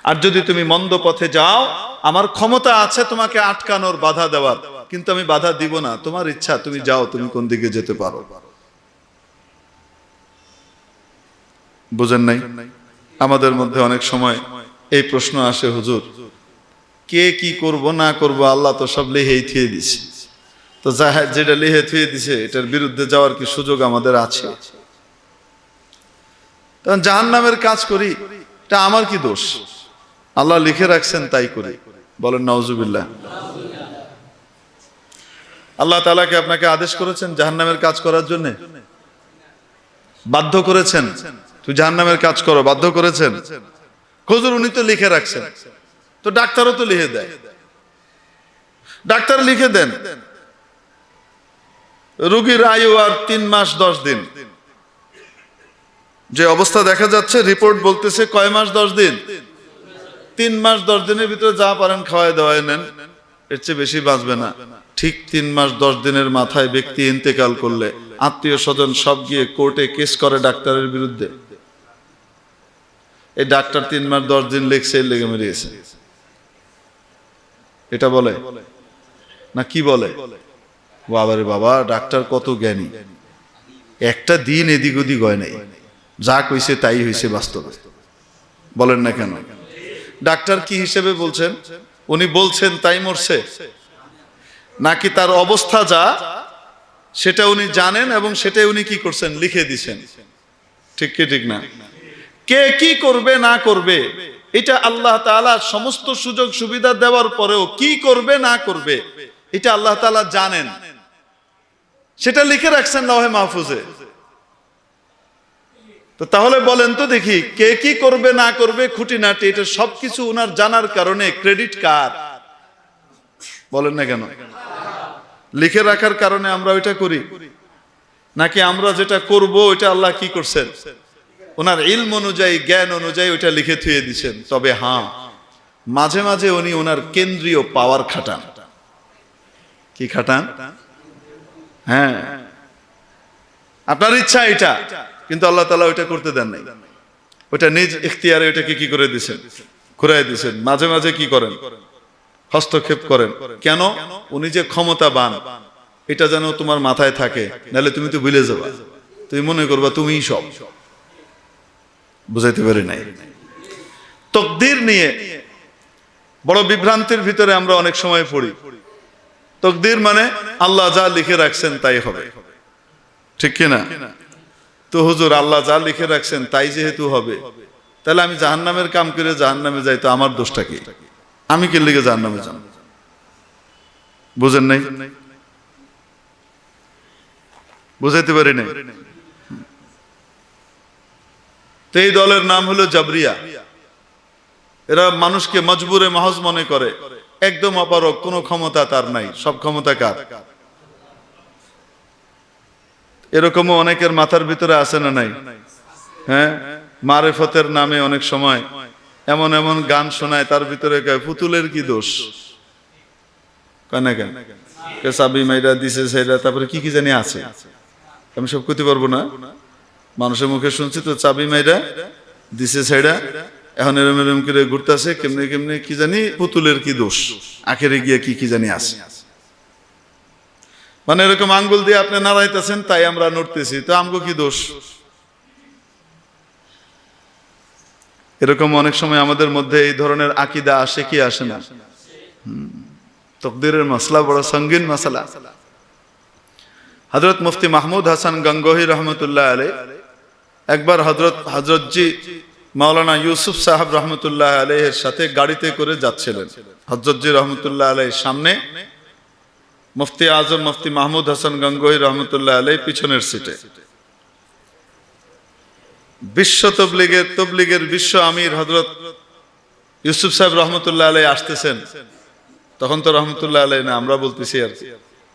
আর যদি তুমি মন্দ পথে যাও আমার ক্ষমতা আছে তোমাকে আটকানোর, বাধা দেওয়ার, কিন্তু আমি বাধা দিব না। তোমার ইচ্ছা, তুমি যাও, তুমি কোন দিকে যেতে পারো। বুঝেন নাই? আমাদের মধ্যে অনেক সময় এই প্রশ্ন আসে, হুজুর কে কি করব না করব আল্লাহ তো সব লিখেই থুয়ে দিছে, তো যেটা লিখে থুয়ে দিছে এটার বিরুদ্ধে যাওয়ার কি সুযোগ আমাদের আছে? তখন জাহান্নামের কাজ করি, এটা আমার কি দোষ? আল্লাহ লিখে রাখছেন তাই করি। বলেন নাউজুবিল্লাহ। আল্লাহ তাআলাকে আপনাকে আদেশ করেছেন জাহান্নামের কাজ করার জন্য? বাধ্য করেছেন তুই জাহান্নামের কাজ করো, বাধ্য করেছেন? হুজুর উনি তো লিখে রাখছেন, তো ডাক্তারও তো লিখে দেয়, ডাক্তার লিখে দেন রোগীর আয়ু আর 3 মাস 10 দিন। যে অবস্থা দেখা যাচ্ছে রিপোর্ট বলতেছে কয় মাস 10 দিন? 3 মাস 10 দিনের ভিতরে যা পারেন খাওয়াই দাওয়াই নেন, এর চেয়ে বেশি বাঁচবে না। ঠিক 3 মাস 10 দিনের মাথায় ব্যক্তি ইন্তেকাল করলে আত্মীয় স্বজন সব গিয়ে কোর্টে কেস করে ডাক্তারের বিরুদ্ধে। এই ডাক্তার 3 মাস 10 দিন লেগছে, লেগে মেরিয়েছে, এটা বলে না? কি বলে? বাবারে বাবা, ডাক্তার কত জ্ঞানী, একটা দিন এদিক ওদিক হয় নাই, যা কইছে তাই হয়েছে বাস্তবে। বলেন না কেন? ডাক্তার কি হিসেবে বলছেন? উনি বলছেন তাই মরছে, নাকি তার অবস্থা যা সেটা উনি জানেন এবং সেটাই উনি কি করছেন? লিখে দিছেন। ঠিক কি ঠিক না? কে কি করবে না করবে, এটা আল্লাহ তাআলা সমস্ত সুযোগ সুবিধা দেওয়ার পরেও কি করবে না করবে এটা আল্লাহ তাআলা জানেন, সেটা লিখে রাখছেন লওহে মাহফুজে। তো তাহলে বলেন তো দেখি, কে কি করবে না করবে খুঁটিনাটি এটা সবকিছু উনার জানার কারণে ক্রেডিট কার? বলেন না কেন? লিখে রাখার কারণে আমরা ওইটা করি, নাকি আমরা যেটা করব ওইটা আল্লাহ কি করছেন? ওনার ইলম অনুযায়ী, জ্ঞান অনুযায়ী ওইটা লিখে থুয়ে দিছেন। তবে হ্যাঁ, মাঝে মাঝে উনি ওনার কেন্দ্রীয় পাওয়ার খাটান। কি খাটান? হ্যাঁ, আপনার ইচ্ছা এটা, কিন্তু আল্লাহ তাআলা ওইটা করতে দেন নাই। ওইটা নিজ ইখতিয়ারে ওইটাকে কি করে দিছেন? ঘুরাই দিছেন। মাঝে মাঝে কি করেন? হস্তক্ষেপ করেন। কেন? উনি যে ক্ষমতাবান এটা যেন তোমার মাথায় থাকে, নাহলে তুমি তো ভুলে যাবা, তুমি মনে করবা তুমিই সব। বুঝাইতে পারি নাই? তাকদীর নিয়ে বড় বিভ্রান্তির ভিতরে আমরা অনেক সময় পড়ি। তাকদীর মানে আল্লাহ যা লিখে রাখছেন তাই হবে, ঠিক কিনা? তো হুজুর, আল্লাহ যা লিখে রাখছেন তাই যেহেতু হবে, তাহলে আমি জাহান্নামের কাম করে জাহান্নামে যাই, তো আমার দোষটা কি? আমি কি লিখে জাহান্নামে যাব? বুঝেন নাই? বুঝাইতে পারি নাই? তো এই দলের নাম হলো জাবরিয়া। এরা মানুষকে মজবুরে মাহজ মনে করে, একদম অপারগ, কোনো ক্ষমতা তার নাই, সব ক্ষমতা কার? এরকমও অনেকের মাথার ভিতরে আছে না নাই? হ্যাঁ, মারেফতের নামে অনেক সময় এমন এমন গান শোনায়, তার ভিতরে কয় পুতুলের কি দোষ, কয় না কেন? চাবি মাইরা দিছে সেটা, তারপরে কি কি জানি আছে, আমি সব করতে পারবো না। মানুষের মুখে শুনছি তো, চাবি মাইরা দিছে সেটা, এখন এরম এরম করে ঘুরতেছে, কেমনে কেমনে কি জানি, পুতুলের কি দোষ, আখেরে গিয়ে কি কি জানি আছে। মানে এরকম আঙ্গুল দিয়ে আপনি নাড়াইতেছেন, তাই আমরা নড়তেছি, তো আমগো কি দোষ? এরকম অনেক সময় আমাদের মধ্যে এই ধরনের আকীদা আসে কি আসে না? তাকদীরের মাসলা বড় সঙ্গীন মাসলা। হযরত মুফতি মাহমুদ হাসান গঙ্গোহী রহমতুল্লাহ আলাইহি একবার হযরতজি মাওলানা ইউসুফ সাহেব রহমতুল্লাহ আলাইহির সাথে গাড়িতে করে যাচ্ছিলেন। হযরতজি রহমতুল্লাহ আলাইহির সামনে, মুফতি আজম মুফতি মাহমুদ হাসান গঙ্গোহী রহমতুল্লাহ আলাইহি পিছনের সিটে। বিশ্ব তবলিগের বিশ্ব আমির হযরত ইউসুফ সাহেব রহমতুল্লাহ আলাইহি আসতেছেন। তখন তো রহমতুল্লাহ আলাইহি না, আমরা বলতেছি আর কি,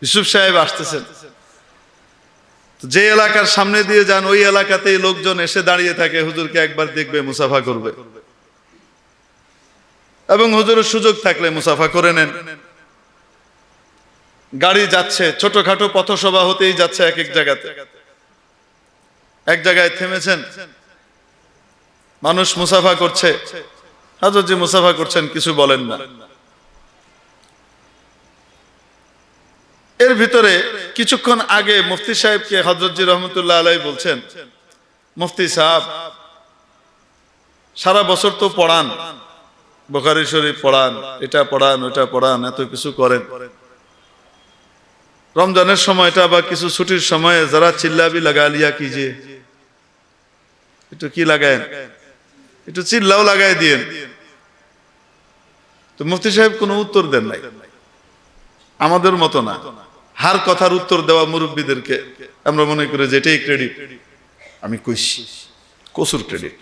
ইউসুফ সাহেব আসতেছেন। যে এলাকার সামনে দিয়ে যান, ওই এলাকাতেই লোকজন এসে দাঁড়িয়ে থাকে, হুজুরকে একবার দেখবে, মুসাফা করবে, এবং হুজুরের সুযোগ থাকলে মুসাফা করে নেন। গাড়ি যাচ্ছে, ছোটখাটো পথসভা হতেই যাচ্ছে এক এক জায়গাতে। এক জায়গায় থেমেছেন, মানুষ মুসাফা করছে, হযরতজি মুসাফা করছেন, কিছু বলেন না। এর ভিতরে কিছুক্ষণ আগে মুফতি সাহেবকে হযরতজি রহমতুল্লাহ আলাইহি বলছেন, মুফতি সাহেব, সারা বছর তো পড়ান, বুখারী শরীফ পড়ান, এটা পড়ান, ওটা পড়ান, এত কিছু করেন, রমজানের সময়টা বা কিছু ছুটির সময়ে যারা চিল্লা भी लगा लिया कीजिए, একটু কি লাগায়েন, একটু চিল্লাও লাগাই দিয়েন। তো মুফতি সাহেব কোনো উত্তর দেন নাই। আমাদের মতো না, হার কথার উত্তর দেওয়া মুরব্বীদেরকে আমরা মনে করি যে এটাই ক্রেডিট। আমি কইছি কসুর ক্রেডিট।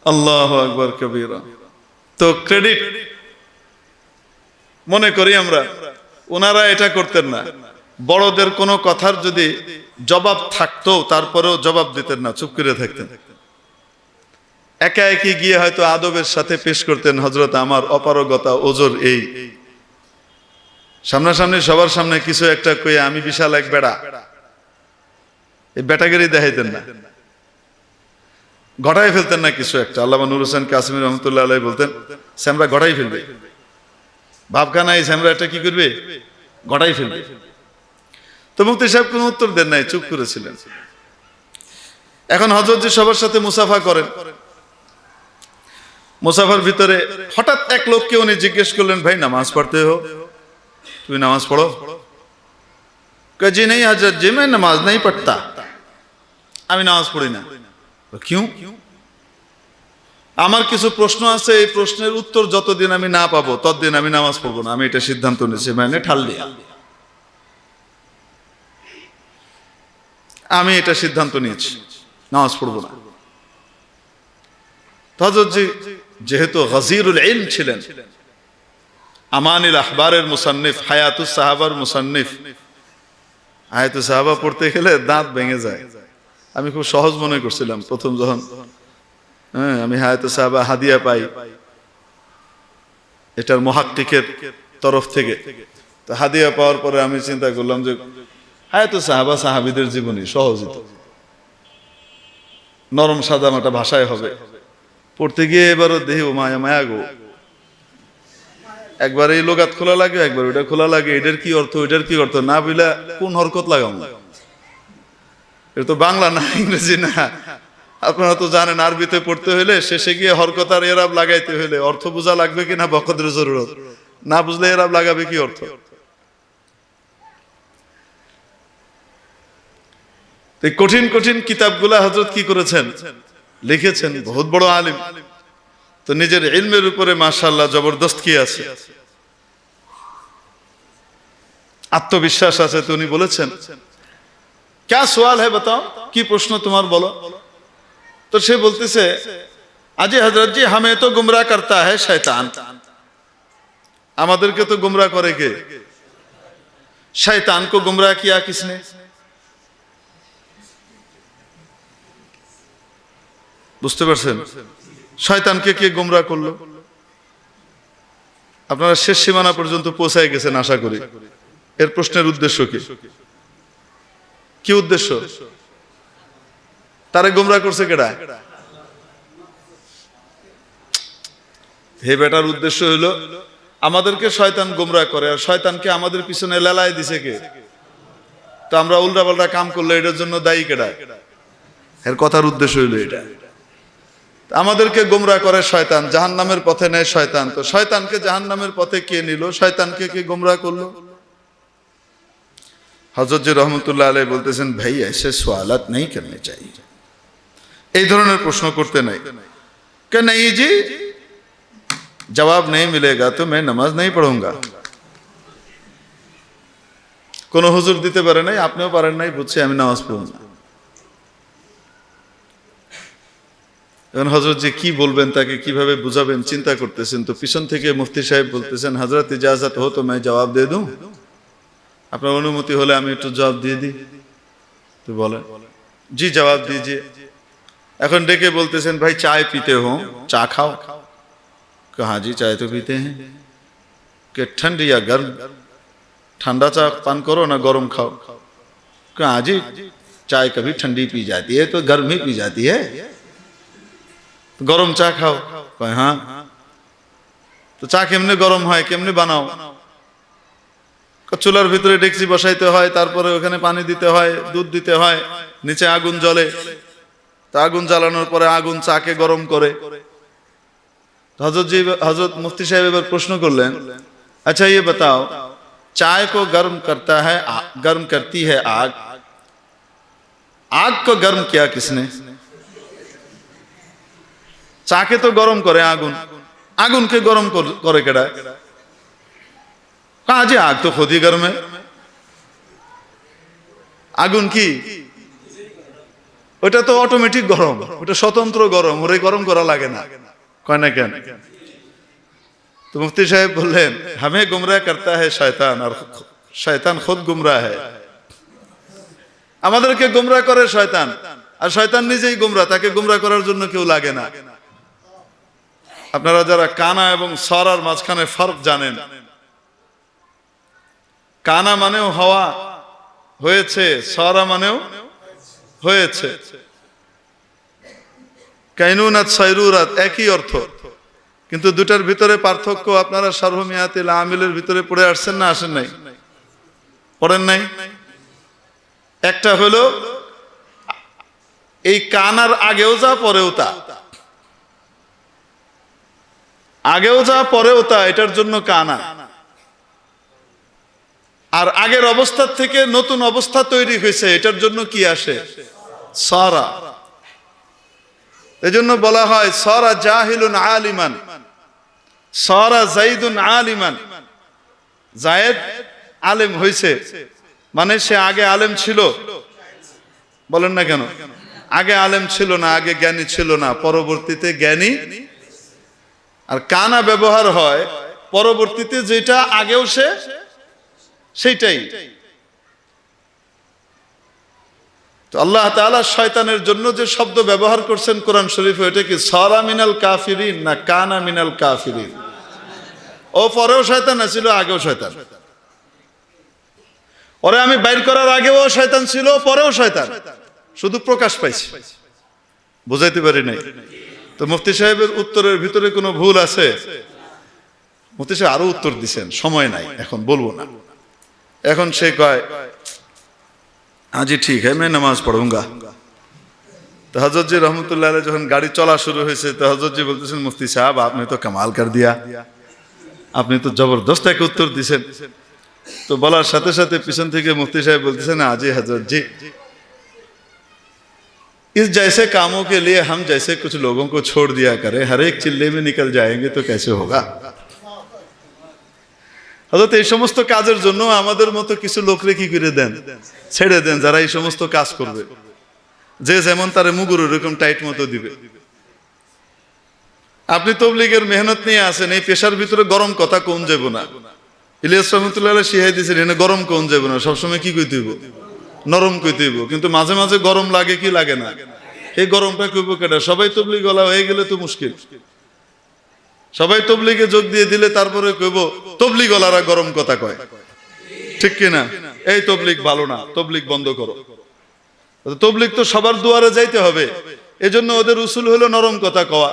আল্লাহু আকবার কবীরা। তো ক্রেডিট মনে করি আমরা, ওনারা এটা করতেন না। বড়দের কোনো কথার যদি জবাব থাকতো, তারপরেও জবাব দিতেন না, চুপ করে থাকতেন। একা একই গিয়ে হয়তো আদবের সাথে পেশ করতেন, হযরত আমার অপারগতা ওজর এই, সামনাসামনি সবার সামনে কিছু একটা কইয়া আমি বিশাল এক বেড়া, এই বেটাগিরি দেখাইতেন না, ঘটাই ফেলতেন না কিছু একটা। আল্লামা নূর হোসেন কাসেমী রহমতুল্লাহ আলাইহি বলতেন, স্যামরা ঘটাই ফেলবে, ভাবখানা এই স্যামরা এটা কি করবে, ঘটাই ফেলবে। তো মুফতি সাহেব কোনো উত্তর দেন নাই, চুপ করেছিলেন। এখন হযরত জি সবার সাথে মুসাফা করেন, মুসাফার ভিতরে হঠাৎ এক লোককে উনি জিজ্ঞেস করলেন, ভাই নামাজ পড়তে হো, তুমি নামাজ পড়ো? কহে জি नहीं हजरत जी मैं नमाज नहीं पढ़ता, আমি নামাজ পড়ি না। क्यों? আমার কিছু প্রশ্ন আছে, এই প্রশ্নের উত্তর যতদিন আমি না পাবো ততদিন আমি নামাজ পড়বো না, আমি এটা সিদ্ধান্ত নিয়েছি, মানে ঠাল দিয়া আমি এটা সিদ্ধান্ত নিয়েছি, নামাজ পড়বো না। হযরত জি যেহেতু গযীরুল ইলম ছিলেন, আমানিল আখবারের মুসান্নিফ, হায়াতুস সাহাবার মুসান্নিফ, হায়াতুস সাহাবা পড়তে গেলে দাঁত ভেঙে যায়। আমি খুব সহজ মনে করছিলাম প্রথম যখন আমি হায়াতুস সাহাবা হাদিয়া পাই এটার মুহাক্কিকের তরফ থেকে, তো হাদিয়া পাওয়ার পরে আমি চিন্তা করলাম যে হায়াতুস সাহাবা সাহাবীদের জীবনী সহজিত, নরম সাদামাটা ভাষায় হবে। পড়তে গিয়ে এবারও দেহি ও মায়া মায়া গো, একবার এই লোগাত খোলা লাগে, একবার ওইটা খোলা লাগে, এটার কি অর্থ ওইটার কি অর্থ না বুঝলা কোন হরকত লাগাম। এটা তো বাংলা না ইংরেজি না, আপনারা তো জানেন আরবিতে পড়তে হইলে শেষে গিয়ে হরকত আর এরাব লাগাইতে হইলে অর্থ বোঝা লাগবে কিনা বকদের জরুরত, না বুঝলে এরাব লাগাবে কি অর্থ। এই কঠিন কঠিন কিতাবগুলা হযরত কি করেছেন, লিখেছেন, বহুত বড় আলিম। তো নিজের ইলমের উপরে মাশাআল্লাহ জবরদস্ত কি আছে, আত্মবিশ্বাস আছে। তো উনি বলেছেন क्या सवाल है बताओ, কি প্রশ্ন তোমার বলো। তো সে বলতেছে আজি হযরত জি हमें तो गुमराह करता है शैतान, আমাদেরকে তো গুমরাহ করে কে, शैतान को गुमराह किया किसने। বুঝতে পারছেন, শয়তানকে কে গুমরাহ করলো। আপনারা শেষ সীমানা পর্যন্ত পৌঁছায় গেছেন আশা করি। এর প্রশ্নের উদ্দেশ্য কি, কি উদ্দেশ্য, তারে গুমরাহ করছে কেডা, হে বেটার উদ্দেশ্য হলো আমাদেরকে শয়তান গুমরাহ করে, আর শয়তানকে আমাদের পিছনে লেলায় দিছে কে, তো আমরা উল্টা পাল্টা কাম করলে এটার জন্য দায়ী কেডা, এর কথার উদ্দেশ্য হইলো এটা। আমাদেরকে গুমরাহ করে শয়তান, জাহান্নামের পথে নেয় শয়তান। তো শয়তানকে জাহান্নামের পথে কে নিল, শয়তানকে কে গুমরাহ করলো। হযরত জি রহমতুল্লাহ আলাইহি বলতেছেন ভাই ऐसे सवालात नहीं करने चाहिए, এই ধরনের প্রশ্ন করতে নাই। কে नहीं जी जवाब नहीं मिलेगा तो मैं नमाज नहीं पढ़ूंगा। কোন হুজুর দিতে পারে নাই, আপনিও পারেন নাই, বুঝছি, আমি নামাজ পড়ব না। এখন হযরত জি কি বলবেন, তাকে কিভাবে বুঝাবেন চিন্তা করতেছেন। তো পিছন থেকে মুফতি সাহেব বলতেছেন হযরত ইজাজত हो तो मैं जवाब दे दूं, আপনার অনুমতি হলে আমি একটু জবাব দিয়ে দিই। তো বলেন জি জবাব दीजिए। এখন ডেকে বলতেছেন ভাই চাय पीते हो, চা খাও। कहा जी चाय तो पीते हैं। कि ठंड या गर्म, ठंडा चा पान करो ना गरम खाओ। कहा जी चाय कभी ठंडी पी जाती है तो गर्म ही पी जाती है, गरम चा खाओ। कहे हाँ। तो चा केमने गरम है, केमने बनाओ। চুলার ভিতরে ডেকচি বসাইতে হয়, তারপরে ওখানে পানি দিতে হয়, দুধ দিতে হয়, নিচে আগুন জ্বলে, তা আগুন জ্বালানোর পরে আগুন চাকে গরম করে। हजरत मुफ्ती साहब एक बार प्रश्न कर लें, अच्छा ये बताओ चाय को गर्म करता है, गर्म करती है आग, आग को गर्म किया किसने। चाके तो गरम करे आगुन, आगुन के गरम करे केड़ा। कहा जी आग तो खुद ही गर्म है, আগুন কি ওটা তো অটোমেটিক গরম, ওটা স্বতন্ত্র গরম, ওরে গরম করা লাগে না। কয় না কেন? তো মুফতি সাহেব বললেন हमें गुमराह करता है शैतान और शैतान खुद गुमराह है। আমাদেরকে গুমরাহ করে শয়তান, আর শয়তান নিজেই গুমরাহ, তাকে গুমরাহ করার জন্য কেউ লাগে না। আপনারা যারা কানা এবং সরার মাঝখানে ফারক জানেন, কানা মানেও হওয়া হয়েছে, সরা মানেও হয়েছে। কাইনুনাত সাইরুরাত একই অর্থ, কিন্তু দুটার ভিতরে পার্থক্য আপনারা সার্বমিয়াতিল আমিলের ভিতরে পড়ে আসছেন না আসেন নাই? পড়েন নাই? একটা হলো এই কানার আগেও যা পরেও তা, আগেও যা পরেও তা, এটার জন্য কানা। আর আগের অবস্থা থেকে নতুন অবস্থা তৈরি হয়েছে, এটার জন্য কি আসে? সরা। এজন্য বলা হয় সরা জাহিলুন আলিমান, সরা যাইদুন আলিমান। যায়েদ আলেম হয়েছে, মানে সে আগে আলেম ছিল। বলেন না কেন? আগে আলেম ছিল না, আগে জ্ঞানী ছিল না, পরবর্তীতে জ্ঞানী। আর কানা ব্যবহার হয় পরবর্তীতে যেটা আগেও সে সেইটাই। তো আল্লাহ তাআলা শয়তানের জন্য যে শব্দ ব্যবহার করছেন কোরআন শরীফে, এটা কি সারা মিনাল কাফিরিন না কানা মিনাল কাফিরিন? ও পরেও শয়তান ছিল, আগেও শয়তান। ওরে আমি বাইর করার আগেও শয়তান ছিল, পরেও শয়তান, শুধু প্রকাশ পাইছে, বুঝাইতে পারি নাই। তো মুফতি সাহেবের উত্তরের ভিতরে কোনো ভুল আছে? মুফতি সাহেব আরো উত্তর দিছেন, সময় নাই এখন বলবো না। এখন সে কয় আজি ঠিক হ্যাঁ मैं नमाज पढ़ूंगा। तो हजरत जी रहमतुल्लाह अलैह যখন গাড়ি চলা শুরু হয়েছে, তো হজরত জি বলতেছেন মুফতি সাহেব আপনি তো কামাল कर दिया, আপনি তো জবরদস্ত এক উত্তর দিছেন। তো বলার সাথে সাথে পিছন থেকে মুফতি সাহেব বলতেছেন আজি हजरत जी इस जैसे कामों के लिए हम जैसे कुछ लोगों को छोड़ दिया करें, हर एक चिल्ले में निकल जाएंगे तो कैसे होगा। হযরত এই সমস্ত কাজের জন্য আমাদের মতো কিছু লোকরে কি করে দেন, ছেড়ে দেন, যারা এই সমস্ত কাজ করবে। যে যেমন তারে মুগুর এরকম টাইট মতো দিবে। আপনি তবলিগের মেহনত নিয়ে আসেন, এই পেশার ভিতরে গরম কথা কোন যাব না। ইলিয়াস রহমতুল্লাহ আলাইহি শিখাই দিয়েছেন, এনে গরম কোন যাব না, সবসময় কি কইতে হইব? নরম কইতে হইব। কিন্তু মাঝে মাঝে গরম লাগে কি লাগে না? এই গরমটা কইব কেডা? সবাই তবলিগ ওয়ালা হয়ে গেলে তো মুশকিল। সবাই তবলিগে যোগ দিয়ে দিলে তারপরে কইব তবলিগ ওয়ালারা গরম কথা কয়, ঠিক কিনা? এই তবলিগ ভালো না, তবলিগ বন্ধ করো। তবলিগ তো সবার দুয়ারে যাইতে হবে, এজন্য ওদের উসুল হলো নরম কথা কওয়া।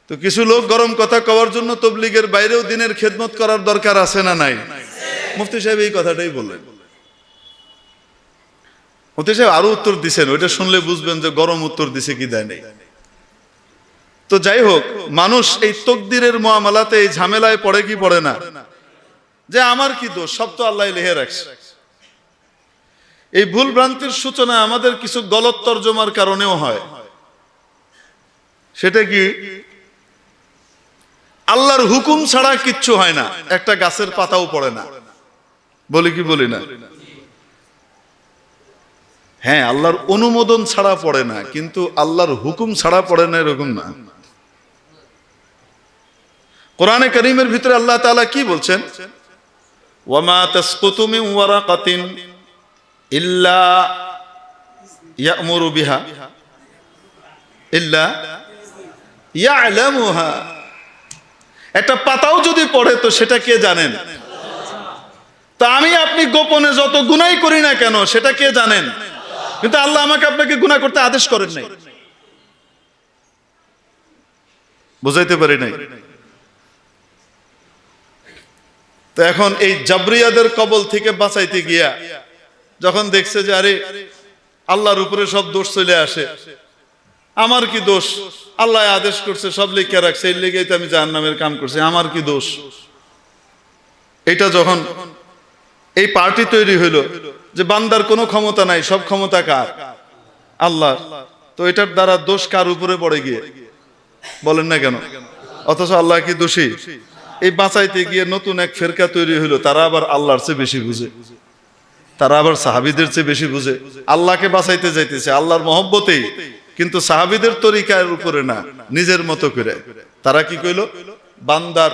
তো কিছু লোক গরম কথা কওয়ার জন্য তবলিগের বাইরেও দিনের খেদমত করার দরকার আছে না নাই? মুফতি সাহেব এই কথাটাই বললেন। মুফতি সাহেব আরো উত্তর দিছেন, ওইটা শুনলে বুঝবেন যে গরম উত্তর দিছে কি দেয় নাই। তো যাই হোক, মানুষ এই তকদিরের মুআমালাতে এই ঝামেলায় পড়ে কি পড়ে না, যে আমার কি দোষ, সব তো আল্লাহ লিখে রাখছে। এই ভুল ভ্রান্তির সূচনা আমাদের কিছু গলত তরজমার কারণেও হয়। সেটা কি? আল্লাহর হুকুম ছাড়া কিচ্ছু হয় না, একটা গাছের পাতাও পড়ে না, বলি কি বলি না? হ্যাঁ, আল্লাহর অনুমোদন ছাড়া পড়ে না, কিন্তু আল্লাহর হুকুম ছাড়া পড়ে না এরকম না। কোরআনে কারীমের ভিতরে আল্লাহ তাআলা কি বলছেন? ওয়ামা তাসকুতু মিন ওয়ারাকাতিন ইল্লা ইয়া'মুরু বিহা ইল্লা ইয়া'লামুহা। একটা পাতাও যদি পড়ে তো সেটা কে জানেন? তা আমি আপনি গোপনে যত গুনাহ করি না কেন সেটা কে জানেন? কিন্তু আল্লাহ আমাকে আপনাকে গুনাহ করতে আদেশ করেন নাই। বুঝাইতে পারি নাই? তো এখন এই জাবরিয়াদের কবল থেকে বাঁচাইতে গিয়া যখন দেখছে যে আরে আল্লাহর উপরে সব দোষ চলে আসে, আমার কি দোষ? আল্লাহ আদেশ করছে, সব লিখে রাখছে, এর লেগেই তো আমি জাহান্নামের কাম করছি, আমার কি দোষ? এটা যখন এই পার্টি তৈরি হইলো যে বান্দার কোনো ক্ষমতা নাই, সব ক্ষমতা কার? আল্লাহ। তো এটার দ্বারা দোষ কার উপরে পড়ে গিয়ে? বলেন না কেন? অথচ আল্লাহ কি দোষী? এই বাঁচাইতে গিয়ে নতুন এক ফেরকা তৈরি হইলো, তারা আবার আল্লাহর চেয়ে বেশি বুঝে, তারা আবার সাহাবীদের চেয়ে বেশি বুঝে। আল্লাহকে বাঁচাইতে যাইতেছে আল্লাহর মহব্বতেই, কিন্তু সাহাবীদের তরিকার উপরে না, নিজের মতো করে। তারা কি কইলো? বান্দার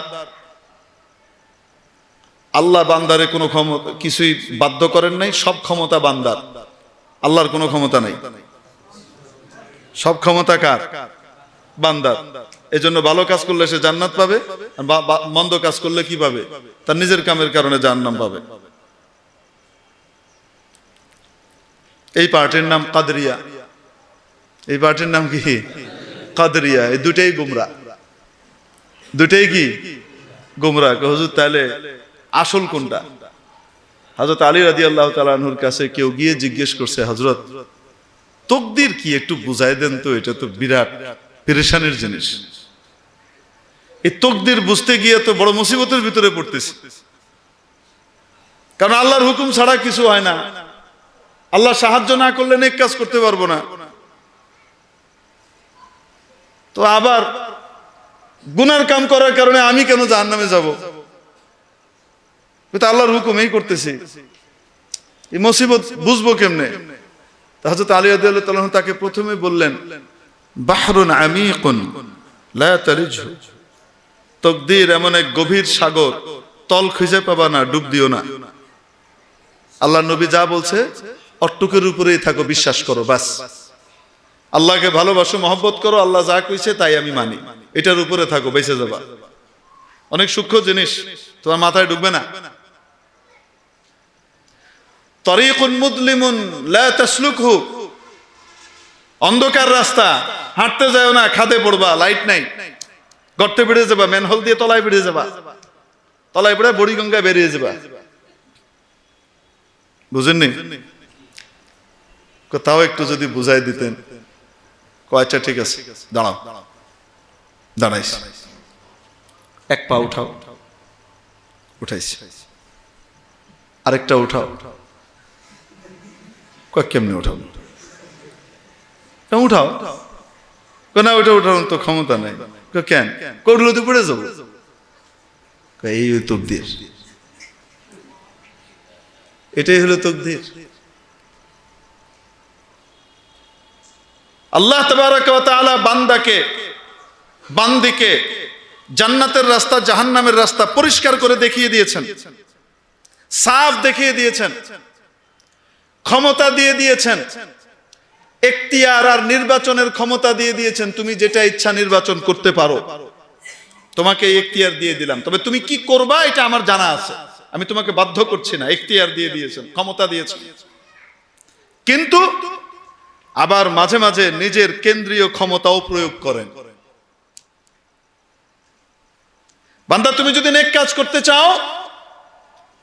আল্লাহ বান্দারে কোনো ক্ষমতা কিছুই বাধ্য করেন নাই, সব ক্ষমতা বান্দার, আল্লাহর কোনো ক্ষমতা নাই। সব ক্ষমতা কার? বান্দার। এজন্য ভালো কাজ করলে সে জান্নাত পাবে, আর মন্দ কাজ করলে কি পাবে? তার নিজের কামের কারণে জাহান্নাম পাবে। এই পার্টির নাম কাদরিয়া। এই পার্টির নাম কি? কাদরিয়া। এই দুটেই গুমরা, দুটেই কি গুমরা। হুজুর তাহলে আসল কোনটা? হযরত আলী রাদিয়াল্লাহু তাআলা আনহুর কাছে কেউ গিয়ে জিজ্ঞেস করছে, হযরত তাকদীর কি একটু বুঝাই দেন তো, এটা তো বিরাট পেরেশানির জিনিস। এই তাকদীর বুঝতে গিয়ে তো বড় মুসিবতের ভিতরে পড়তেছি, কারণ আল্লাহর হুকুম ছাড়া কিছু হয় না। আল্লাহ সাহায্য না করলে নেক কাজ করতে পারবো না। তো আবার গুনার কাম করার কারণে আমি কেন জাহান্নামে যাব? তো আল্লাহর হুকুম এই করতেছি, এই মুসিবত বুঝবো কেমনে? হযরত আলী রাদিয়াল্লাহু তাআলা তাকে প্রথমে বললেন, বাহরুন আমিকুন লা তারিজহু। তাকদীর এমন এক গভীর সাগর, তল খুঁজে পাবা না, ডুব দিও না। আল্লাহর নবী যা বলছে অট্টুকের উপরেই থাকো, বিশ্বাস করো, বাস। আল্লাহকে ভালোবাসো, মহব্বত করো, আল্লাহ যা কইছে তাই আমি মানি, এটার উপরে থাকো, বেঁচে যাবা। অনেক সূক্ষ্ম জিনিস, তোমার মাথায় ঢুকবে না। তরিকুন মুদলিমুন লা তাসলুকহু। অন্ধকার রাস্তা, হাঁটতে যাও না, খাদে পড়বা, লাইট নাই, গর্তে বেরিয়ে যাবা, ম্যানহোল দিয়ে তলায় বেরিয়ে যাবা, তলায় পড়ে বুড়িগঙ্গায় বেরিয়ে যাবা। বুঝেননি? কোথাও একটু যদি বুঝাই দিতেন। আচ্ছা ঠিক আছে, দাঁড়াও। দাঁড়াইস, এক পা উঠাও, উঠাইছি, আরেকটা উঠাও। কেমনে উঠাও? উঠাও না, ওইটা উঠানোর তো ক্ষমতা নাই। কেন? করলে তো পড়ে যাবো। এই তাকদীর, এটাই হলো তাকদীর। আল্লাহ তাবারাক ওয়া তাআলা বান্দিকে জান্নাতের রাস্তা, জাহান্নামের রাস্তা পরিষ্কার করে দেখিয়ে দিয়েছেন, সাফ দেখিয়ে দিয়েছেন, ক্ষমতা দিয়ে দিয়েছেন, এখতিয়ার আর নির্বাচনের ক্ষমতা দিয়ে দিয়েছেন। তুমি যেটা ইচ্ছা নির্বাচন করতে পারো, তোমাকে এখতিয়ার দিয়ে দিলাম, তবে তুমি কি করবা এটা আমার জানা আছে, আমি তোমাকে বাধ্য করছি না। এখতিয়ার দিয়ে দিয়েছেন, ক্ষমতা দিয়েছেন। কিন্তু আবার মাঝে মাঝে নিজের কেন্দ্রীয় ক্ষমতাও প্রয়োগ করেন। বান্দা, তুমি যদি নেক কাজ করতে চাও,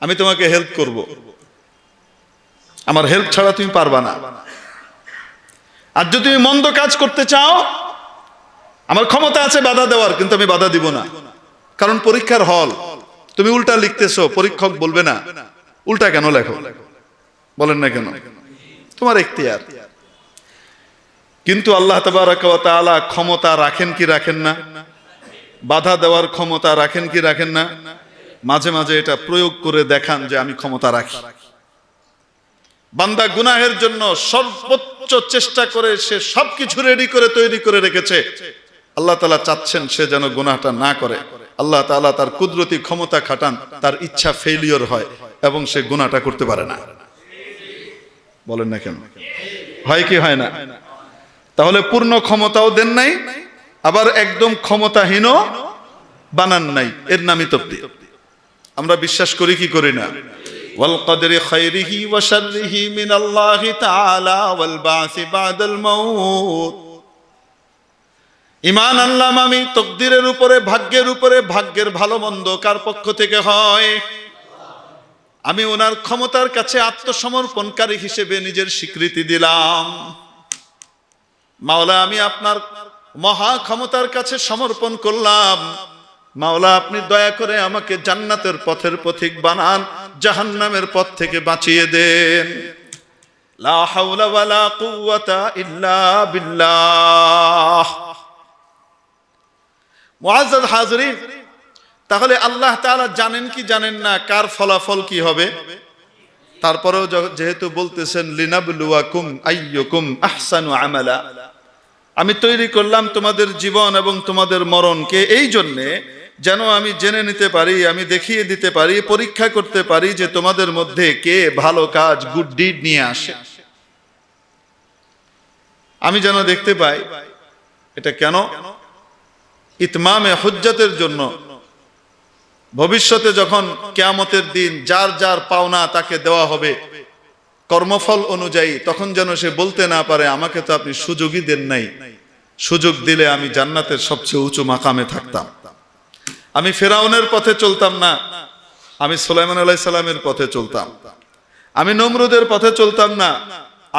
আমি তোমাকে হেল্প করব, আমার হেল্প ছাড়া তুমি পারবা না। আর যদি তুমি মন্দ কাজ করতে চাও, আমার ক্ষমতা আছে বাধা দেওয়ার, কিন্তু আমি বাধা দিব না। কারণ পরীক্ষার হল, তুমি উল্টা লিখতেছো, পরীক্ষক বলবে না উল্টা কেন লেখো, বলেন না কেন, তোমার এখতিয়ার। কিন্তু আল্লাহ তাবারাক ওয়া তাআলা ক্ষমতা রাখেন কি রাখেন না? বাধা দেওয়ার ক্ষমতা রাখেন কি রাখেন না? মাঝে মাঝে এটা প্রয়োগ করে দেখান যে আমি ক্ষমতা রাখি। বান্দা গুনাহের জন্য সর্বোচ্চ চেষ্টা করে সে সবকিছু রেডি করে তৈরি করে রেখেছে, আল্লাহ তাআলা চাচ্ছেন সে যেন গুনাহটা না করে। আল্লাহ তাআলা তার কুদরতি ক্ষমতা খাটান, তার ইচ্ছা ফেলিওর হয় এবং সে গুনাহটা করতে পারে না। বলেন না কেন? হয় কি হয় না? তাহলে পূর্ণ ক্ষমতাও দেন নাই, আবার একদম ক্ষমতাহীনও বানান নাই, এর নামই তাকদীর। আমরা বিশ্বাস করি কি করি না? ওয়াল কদরি খাইরিহি ওয়া শাররিহি মিনাল্লাহি তাআলা ওয়াল বাসি বাদাল মাউত। ঈমান আনলাম আমি তাকদীরের উপরে, ভাগ্যের উপরে, ভাগ্যের ভালো মন্দ কার পক্ষ থেকে হয়। আমি ওনার ক্ষমতার কাছে আত্মসমর্পণকারী হিসেবে নিজের স্বীকৃতি দিলাম। মাওলা, আমি আপনার মহা ক্ষমতার কাছে সমর্পণ করলাম। মাওলা, আপনি দয়া করে আমাকে জান্নাতের পথের পথিক বানান, জাহান্নামের পথ থেকে বাঁচিয়ে দেন। লা হাওলা ওয়ালা কুওয়াতা ইল্লা বিল্লাহ। মুআজ্জাজ হাজিরিন, তাহলে আল্লাহ তাআলা জানেন কি জানেন না কার ফলাফল কি হবে? তারপরেও যেহেতু বলতেছেন লিনাবলুয়াকুম আইয়ুকুম আহসানু আমালা, আমি তৈরি করলাম তোমাদের জীবন এবং তোমাদের মরণকে এই জন্যে যেন আমি জেনে নিতে পারি, আমি দেখিয়ে দিতে পারি, পরীক্ষা করতে পারি যে তোমাদের মধ্যে কে ভালো কাজ, গুড ডিড নিয়ে আসে। আমি যেন দেখতে পাই। এটা কেন? ইতমামে হুজ্জতের জন্য, ভবিষ্যতে যখন কিয়ামতের দিন যার যার পাওনা তাকে দেওয়া হবে কর্মফল অনুযায়ী, তখন যেন সে বলতে না পারে আমাকে তো আপনি সুযোগই দেন নাই, সুযোগ দিলে আমি জান্নাতের সবচেয়ে উঁচু মাকামে থাকতাম, আমি ফেরাউনের পথে চলতাম না, আমি সুলাইমান আলাইহিস সালামের পথে চলতাম, আমি নমরুদের পথে চলতাম না,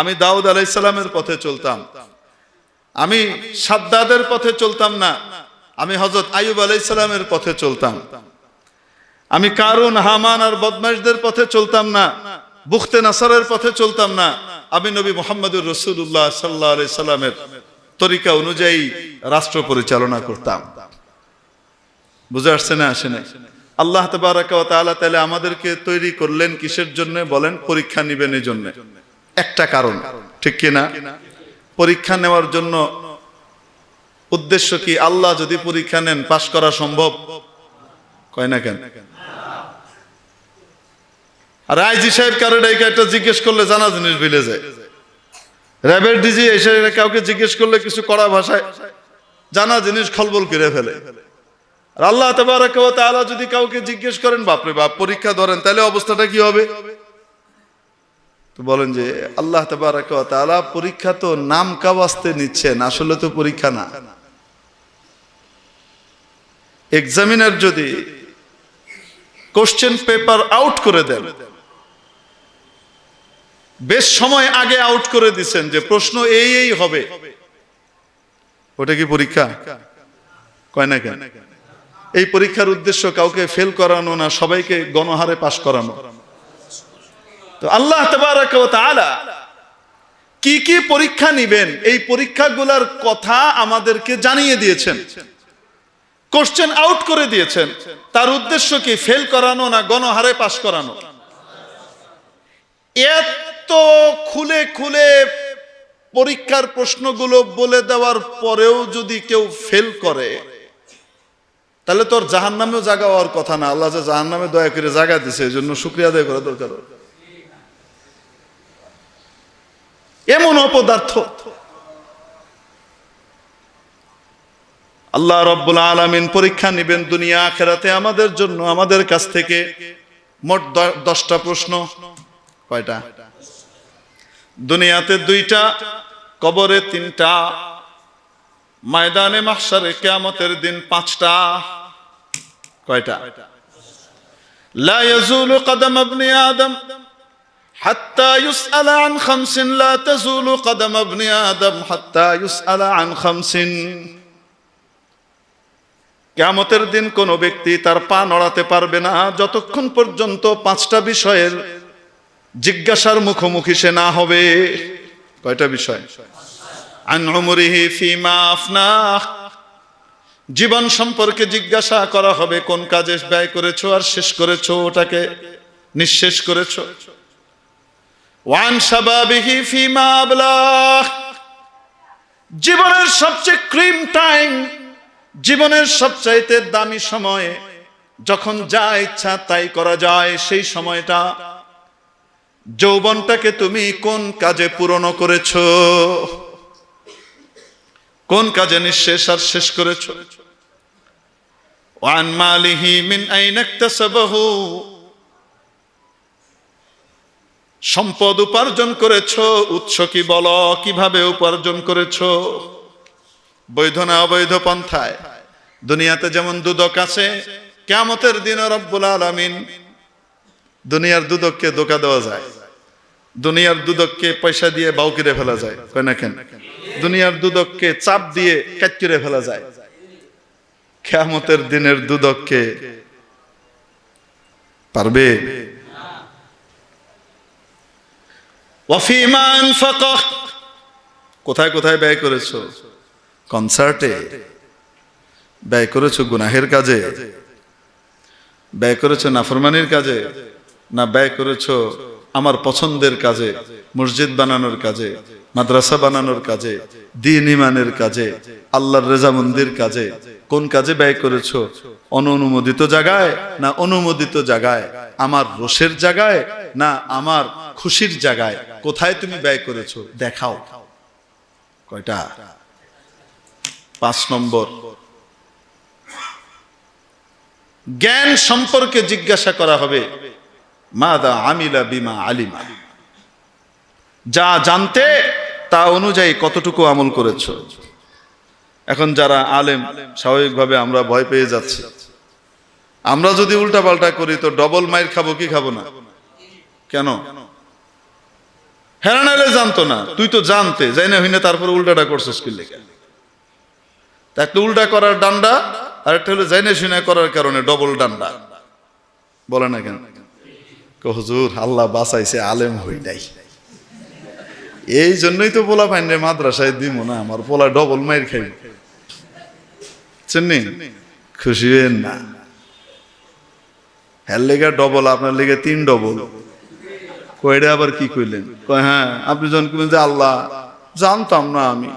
আমি দাউদ আলাইহিস সালামের পথে চলতাম, আমি সাদ্দাদের পথে চলতাম না, আমি হযরত আইয়ুব আলাইহিস সালামের পথে চলতাম, আমি কারুন হামান আর বদমাশদের পথে চলতাম না, বুখতে নাসারের পথে চলতাম না, আমি নবী মুহাম্মদুর রাসূলুল্লাহ সাল্লাল্লাহু আলাইহি সাল্লামের তরিকা অনুযায়ী রাষ্ট্র পরিচালনা করতাম। বুঝে আসছে না আসে না? আল্লাহ তাবারাকা ওয়া তাআলা তাহলে আমাদেরকে তৈরি করলেন কিসের জন্য বলেন? পরীক্ষা নিবেন এই জন্য। একটা কারণ, ঠিক কি না? পরীক্ষা নেওয়ার জন্য উদ্দেশ্য কি? আল্লাহ যদি পরীক্ষা নেন পাশ করা সম্ভব? কয় না কেন? আর আইজি সাহেব কারো ডাইকা একটা জিজ্ঞেস করলে জানা জিনিস ভুলে যায়, র্যাবের ডিজি এসে কাউকে জিজ্ঞেস করলে কিছু কড়া ভাষায় জানা জিনিস খলবল করে ফেলে। আর আল্লাহ তাবারাকা ওয়া তাআলা যদি কাউকে জিজ্ঞেস করেন বাপরে বাপ পরীক্ষা ধরেন, তাহলে অবস্থাটা কি হবে? তো বলেন যে আল্লাহ তাবারাকা ওয়া তাআলা পরীক্ষা তো নাম কাওয়াস্তে নিচ্ছেন, আসলে তো পরীক্ষা না। এক্সামিনার যদি কোশ্চেন পেপার আউট করে দেন, বেশ সময় আগে আউট করে দিচ্ছেন যে প্রশ্ন এই হবে, ওটা কি পরীক্ষা? কয় না কেন? এই পরীক্ষার উদ্দেশ্য কাউকে ফেল করানো না, সবাইকে গণহারে পাশ করানো। তো আল্লাহ তাবারাকা ওয়া তাআলা কি কি পরীক্ষা নিবেন এই পরীক্ষাগুলোর কথা আমাদেরকে জানিয়ে দিয়েছেন, কোশ্চেন আউট করে দিয়েছেন। তার উদ্দেশ্য কি? ফেল করানো না গণহারে পাশ করানো। এত খুলে খুলে পরীক্ষার প্রশ্নগুলো বলে দেওয়ার পরেও যদি কেউ ফেল করে, তাহলে তোর জাহান্নামেও জায়গা হওয়ার কথা না। আল্লাহ যে জাহান্নামে দয়া করে জায়গা দিছে, এই জন্য শুকরিয়া আদায় করা দরকার। এমন অপদার্থ আল্লাহ রাব্বুল আলামিন পরীক্ষা নেবেন দুনিয়া আখিরাতে আমাদের জন্য। আমাদের কাছ থেকে মোট 10টা প্রশ্ন। কয়টা? দুনিয়াতে 2টা, কবরে 3টা, ময়দানে মাহশারে কিয়ামতের দিন 5টা। কয়টা? লা ইয়াজুলু কদম ইবনি আদম হাত্তা ইউসআলা আন খামসিন, লা তাজুলু কদম ইবনি আদম হাত্তা ইউসআলা আন খামসিন। কিয়ামতের দিন কোন ব্যক্তি তার পা নড়াতে পারবে না যতক্ষণ পর্যন্ত 5টা বিষয়ের জিজ্ঞাসার মুখোমুখি সে না হবে। কয়টা বিষয়? আন উমরিহি ফিমা আফনাহ, জীবন সম্পর্কে জিজ্ঞাসা করা হবে, কোন কাজে ব্যয় করেছো আর শেষ করেছো, ওটাকে নিঃশেষ করেছো। ওয়ান শাবাবিহি ফিমা আবলাহ, জীবনের সবচেয়ে ক্রিম টাইম, জীবনের সবচাইতে দামি সময়ে যখন যা ইচ্ছা তাই করা যায়, সেই সময়টা যৌবনটাকে তুমি কোন কাজে পূরণ করেছো, কোন কাজে নিঃশেষ আর শেষ করেছো। ওয়ান মালিহি মিন আইনা ইকতাসাবাহু, সম্পদ উপার্জন করেছো, উৎস কি বলো, কিভাবে উপার্জন করেছো, বৈধ না অবৈধ পন্থায়। দুনিয়াতে যেমন দুদক আছে, কিয়ামতের দিনে রব্বুল আলামিন দুনিয়ার দুদককে ধোঁকা দেওয়া যায়, দুনিয়ার দুদককে পয়সা দিয়ে বাউ করে ফেলা যায়। কয় না কেন? দুনিয়ার দুদককে চাপ দিয়ে কাট করে ফেলা যায়। কিয়ামতের দিনের দুদককে পারবে? ওয়াফিমা আনফাকা, কোথায় কোথায় ব্যয় করেছো? কনসার্টে ব্যয় করেছো, গুনাহের কাজে ব্যয় করেছো, নাফরমানির কাজে, না ব্যয় করেছো আমার পছন্দের কাজে, মসজিদ বানানোর কাজে, মাদ্রাসা বানানোর কাজে, দ্বীন ইমানের কাজে, আল্লাহর রেজামন্দির কাজে? কোন কাজে ব্যয় করেছো? অনুমোদিত জায়গায় না অনুমোদিত জায়গায়? আমার রোষের জায়গায় না আমার খুশির জায়গায়? কোথায় তুমি ব্যয় করেছো দেখাও। কয়টা? 5 নম্বর, জ্ঞান সম্পর্কে জিজ্ঞাসা করা হবে, মাদা আমিলা বিমা আলিমা, যা জানতে তা অনুযায়ী কতটুকু আমল করেছ। এখন যারা আলেম, স্বাভাবিকভাবে আমরা ভয় পেয়ে যাচ্ছি। আমরা যদি উল্টাপাল্টা করি তো ডবল মাইর খাবো কি খাবো না? কেন? হেরা নাইলে জানতো না, তুই তো জানতে যাই না হইনা, তারপরে উল্টাটা করছিস কি লেগে? একটা উল্টা করার ডান্ডা, আর একটা হলো যাই না শুনে করার কারণে ডবল ডান্ডা। বলে না কেন? হুজুর আল্লাহ বাঁচাইছে, আলেম হই নাই, এই জন্যই তো পোলা পাইনে মাদ্রাসায় দিব না, আমার পোলা ডবল মাইর খাই। চিনি খুশি হইেন না, হ্যার লেগে ডবল, আপনার লেগে 3 ডবল। কয়টা আবার কি কইলেন? কয় হ্যাঁ আপনি যখন কইলেন যে আল্লাহ জানতাম না আমি।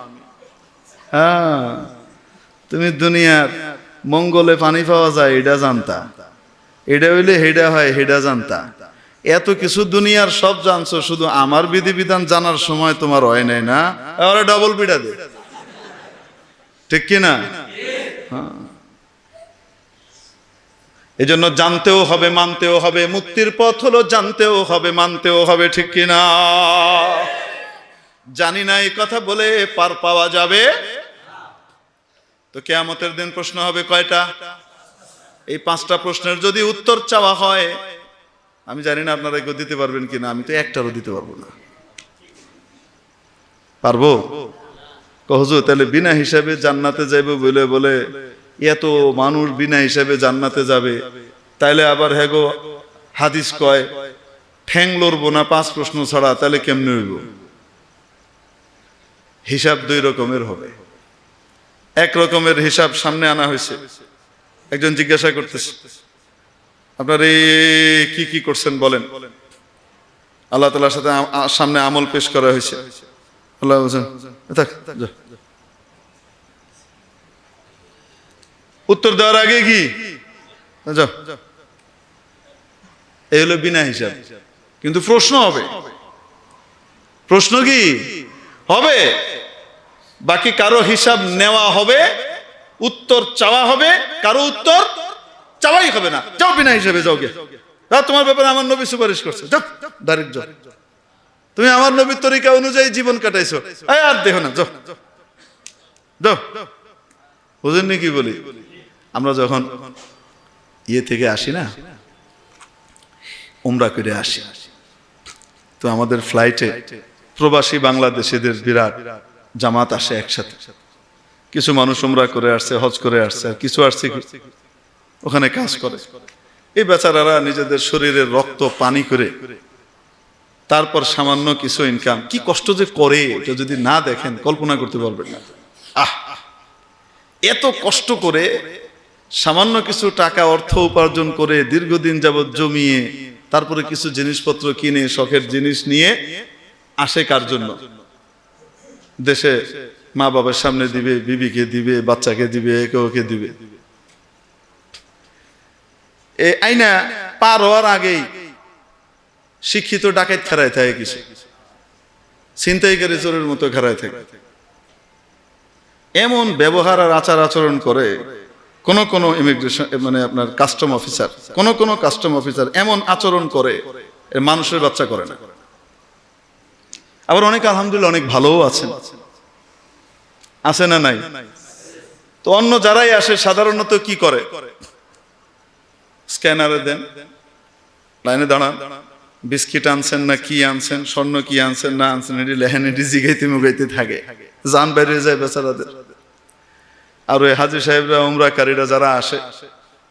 হ্যাঁ, তুমি দুনিয়ার মঙ্গলে পানি পাওয়া যায় এটা জানতা, এটা হইলে হেডা হয় হেডা জানতা, এত কিছু দুনিয়ার সব জানছো, শুধু আমার বিধিবিধান জানার সময় তোমার হয় নাই না, এবারে ডবল পিঠা দে, ঠিক কিনা? হ্যাঁ, এই জন্য জানতেও হবে, মানতেও হবে। মুক্তির পথ হলো জানতেও হবে, মানতেও হবে, ঠিক কিনা? জানি না এই কথা বলে পার পাওয়া যাবে? তো কিয়ামতের দিন প্রশ্ন হবে কয়টা? এই 5টা প্রশ্নের যদি উত্তর চাওয়া হয়, আমি জানি না আপনারা কেউ দিতে পারবেন কিনা, আমি তো একটারও দিতে পারবো না। পারবো? হুজুর তাহলে বিনা হিসাবে জান্নাতে যাইবে বলে বলে এত মানুষ বিনা হিসাবে জান্নাতে যাবে, তাইলে আবার হেগো হাদিস কয় ঠ্যাং লড়বো না 5 প্রশ্ন ছাড়া, তাহলে কেমনে হইব? হিসাব 2 রকমের হবে। এক রকমের হিসাব সামনে আনা হয়েছে। একজন জিজ্ঞাসা করতেছে, আপনার এই কি কি করছেন বলেন। আল্লাহ তাআলার সাথে সামনে আমল পেশ করা হয়েছে। আল্লাহ বলেন উত্তর দেওয়ার আগে কি যাও, এই হলো বিনা হিসাব। কিন্তু প্রশ্ন হবে, প্রশ্ন কি হবে? বাকি কারো হিসাব নেওয়া হবে, উত্তর চাওয়া হবে, কারো উত্তর চাওয়াই হবে না। যাও বিনা হিসাবে যাও গে, তোমার ব্যাপারে আমার নবী সুপারিশ করছে, যাও ডাইরেক্ট যাও, তুমি আমার নবীর তরিকা অনুযায়ী জীবন কাটাইছো, আর দেখো না, যাও যাও। বুঝেননি কি বলি? আমরা যখন ইয়ে থেকে আসি না, উমরা করে আসি, তো আমাদের ফ্লাইটে প্রবাসী বাংলাদেশিদের বিরাট জামাত আসে একসাথে। কিছু মানুষ উমরা করে আসছে, হজ করে আসছে, আর কিছু আসছে ওখানে কাজ করে। এই বেচারারা নিজেদের শরীরের রক্ত পানি করে তারপর সামান্য কিছু ইনকাম, কি কষ্ট যে করে এটা যদি না দেখেন কল্পনা করতে পারবেন না। এত কষ্ট করে সামান্য কিছু টাকা অর্থ উপার্জন করে দীর্ঘদিন যাবৎ জমিয়ে তারপরে কিছু জিনিসপত্র কিনে শখের জিনিস নিয়ে আসে কার জন্য? দেশে মা বাবার সামনে দিবে, বিবিকে দিবে, বাচ্চাকে দিবে, একে ওকে দিবে। এই আইনা পার হওয়ার আগেই শিক্ষিত ডাকাত খাড়ায় থাকে, কিছু ছিনতাইকারী চোরের মতো খাড়ায় থাকে। এমন ব্যবহার আর আচার আচরণ করে কোন কোন ইমিগ্রেশন মানে আপনার কাস্টম অফিসার, কোন কাস্টম অফিসার এমন আচরণ করে মানুষের বাচ্চা করে না। আবার অনেক আলহামদুলিল্লাহ অনেক ভালোও আছেন, আছে না নাই? তো অন্য যারাই আসে সাধারণত কি করে? স্ক্যানারে দেন, লাইনে দাঁড়ান, বিস্কিট আনছেন না কি আনছেন, স্বর্ণ কি আনছেন না আনছেন, এটি লেহেন এটি জিগাইতে মুগাইতে থাকে, জান বাইরে যায় বেচারাদের। আর ওই হাজী সাহেবরা উমরাকারীরা যারা আসে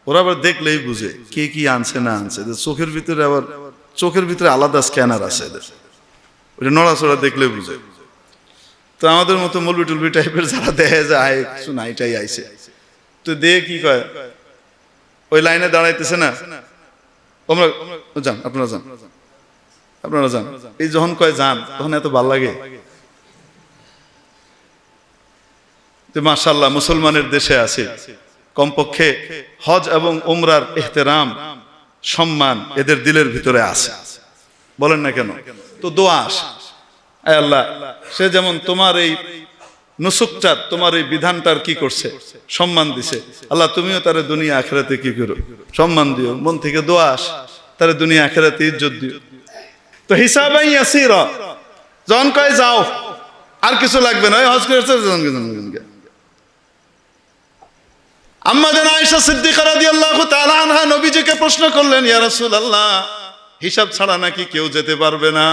ওরা আবার দেখলেই বুঝে কে কি আনছে না আনছে। চোখের ভিতরে আবার চোখের ভিতরে আলাদা স্ক্যানার আছে এদের, ওটা নড়াচড়া দেখলে বুঝে। তো আমাদের মতো মলবি টুলবি টাইপের যারা দেখে যায় কিছু নাইটাই আইছে, তো দেখে কি কয়, ওই লাইনে দাঁড়াইতেছে না, আপনারা যান, আপনারা যান। এই যখন কয় যান তখন এত ভাল লাগে। মাশাআল্লাহ মুসলমানের দেশে আছে, কমপক্ষে হজ এবং উমরার ইহতেরাম সম্মান এদের দিলের ভিতরে আছে, বলেন না কেন? তো দোয়া আসে, আয় আল্লাহ সে যেমন তোমার এই নুসুকটার, তোমার এই বিধানটার কি করছে? সম্মান দিছে। আল্লাহ তুমিও তারে দুনিয়া আখিরাতে কি করো? সম্মান দিও। মন থেকে দোয়া আসে, তারে দুনিয়া আখিরাতে ইজ্জত দিও। তো হিসাবাই ইয়াসিরা, যখন কয় যাও, আর কিছু লাগবে না, ওই হজ করেছে। আম্মা জান আয়েশা সিদ্দিকা রাদিয়াল্লাহু তাআলা আনহা নবীজিকে প্রশ্ন করলেন, ইয়া রাসূলুল্লাহ, হিসাব ছাড়া নাকি কেউ যেতে পারবে না?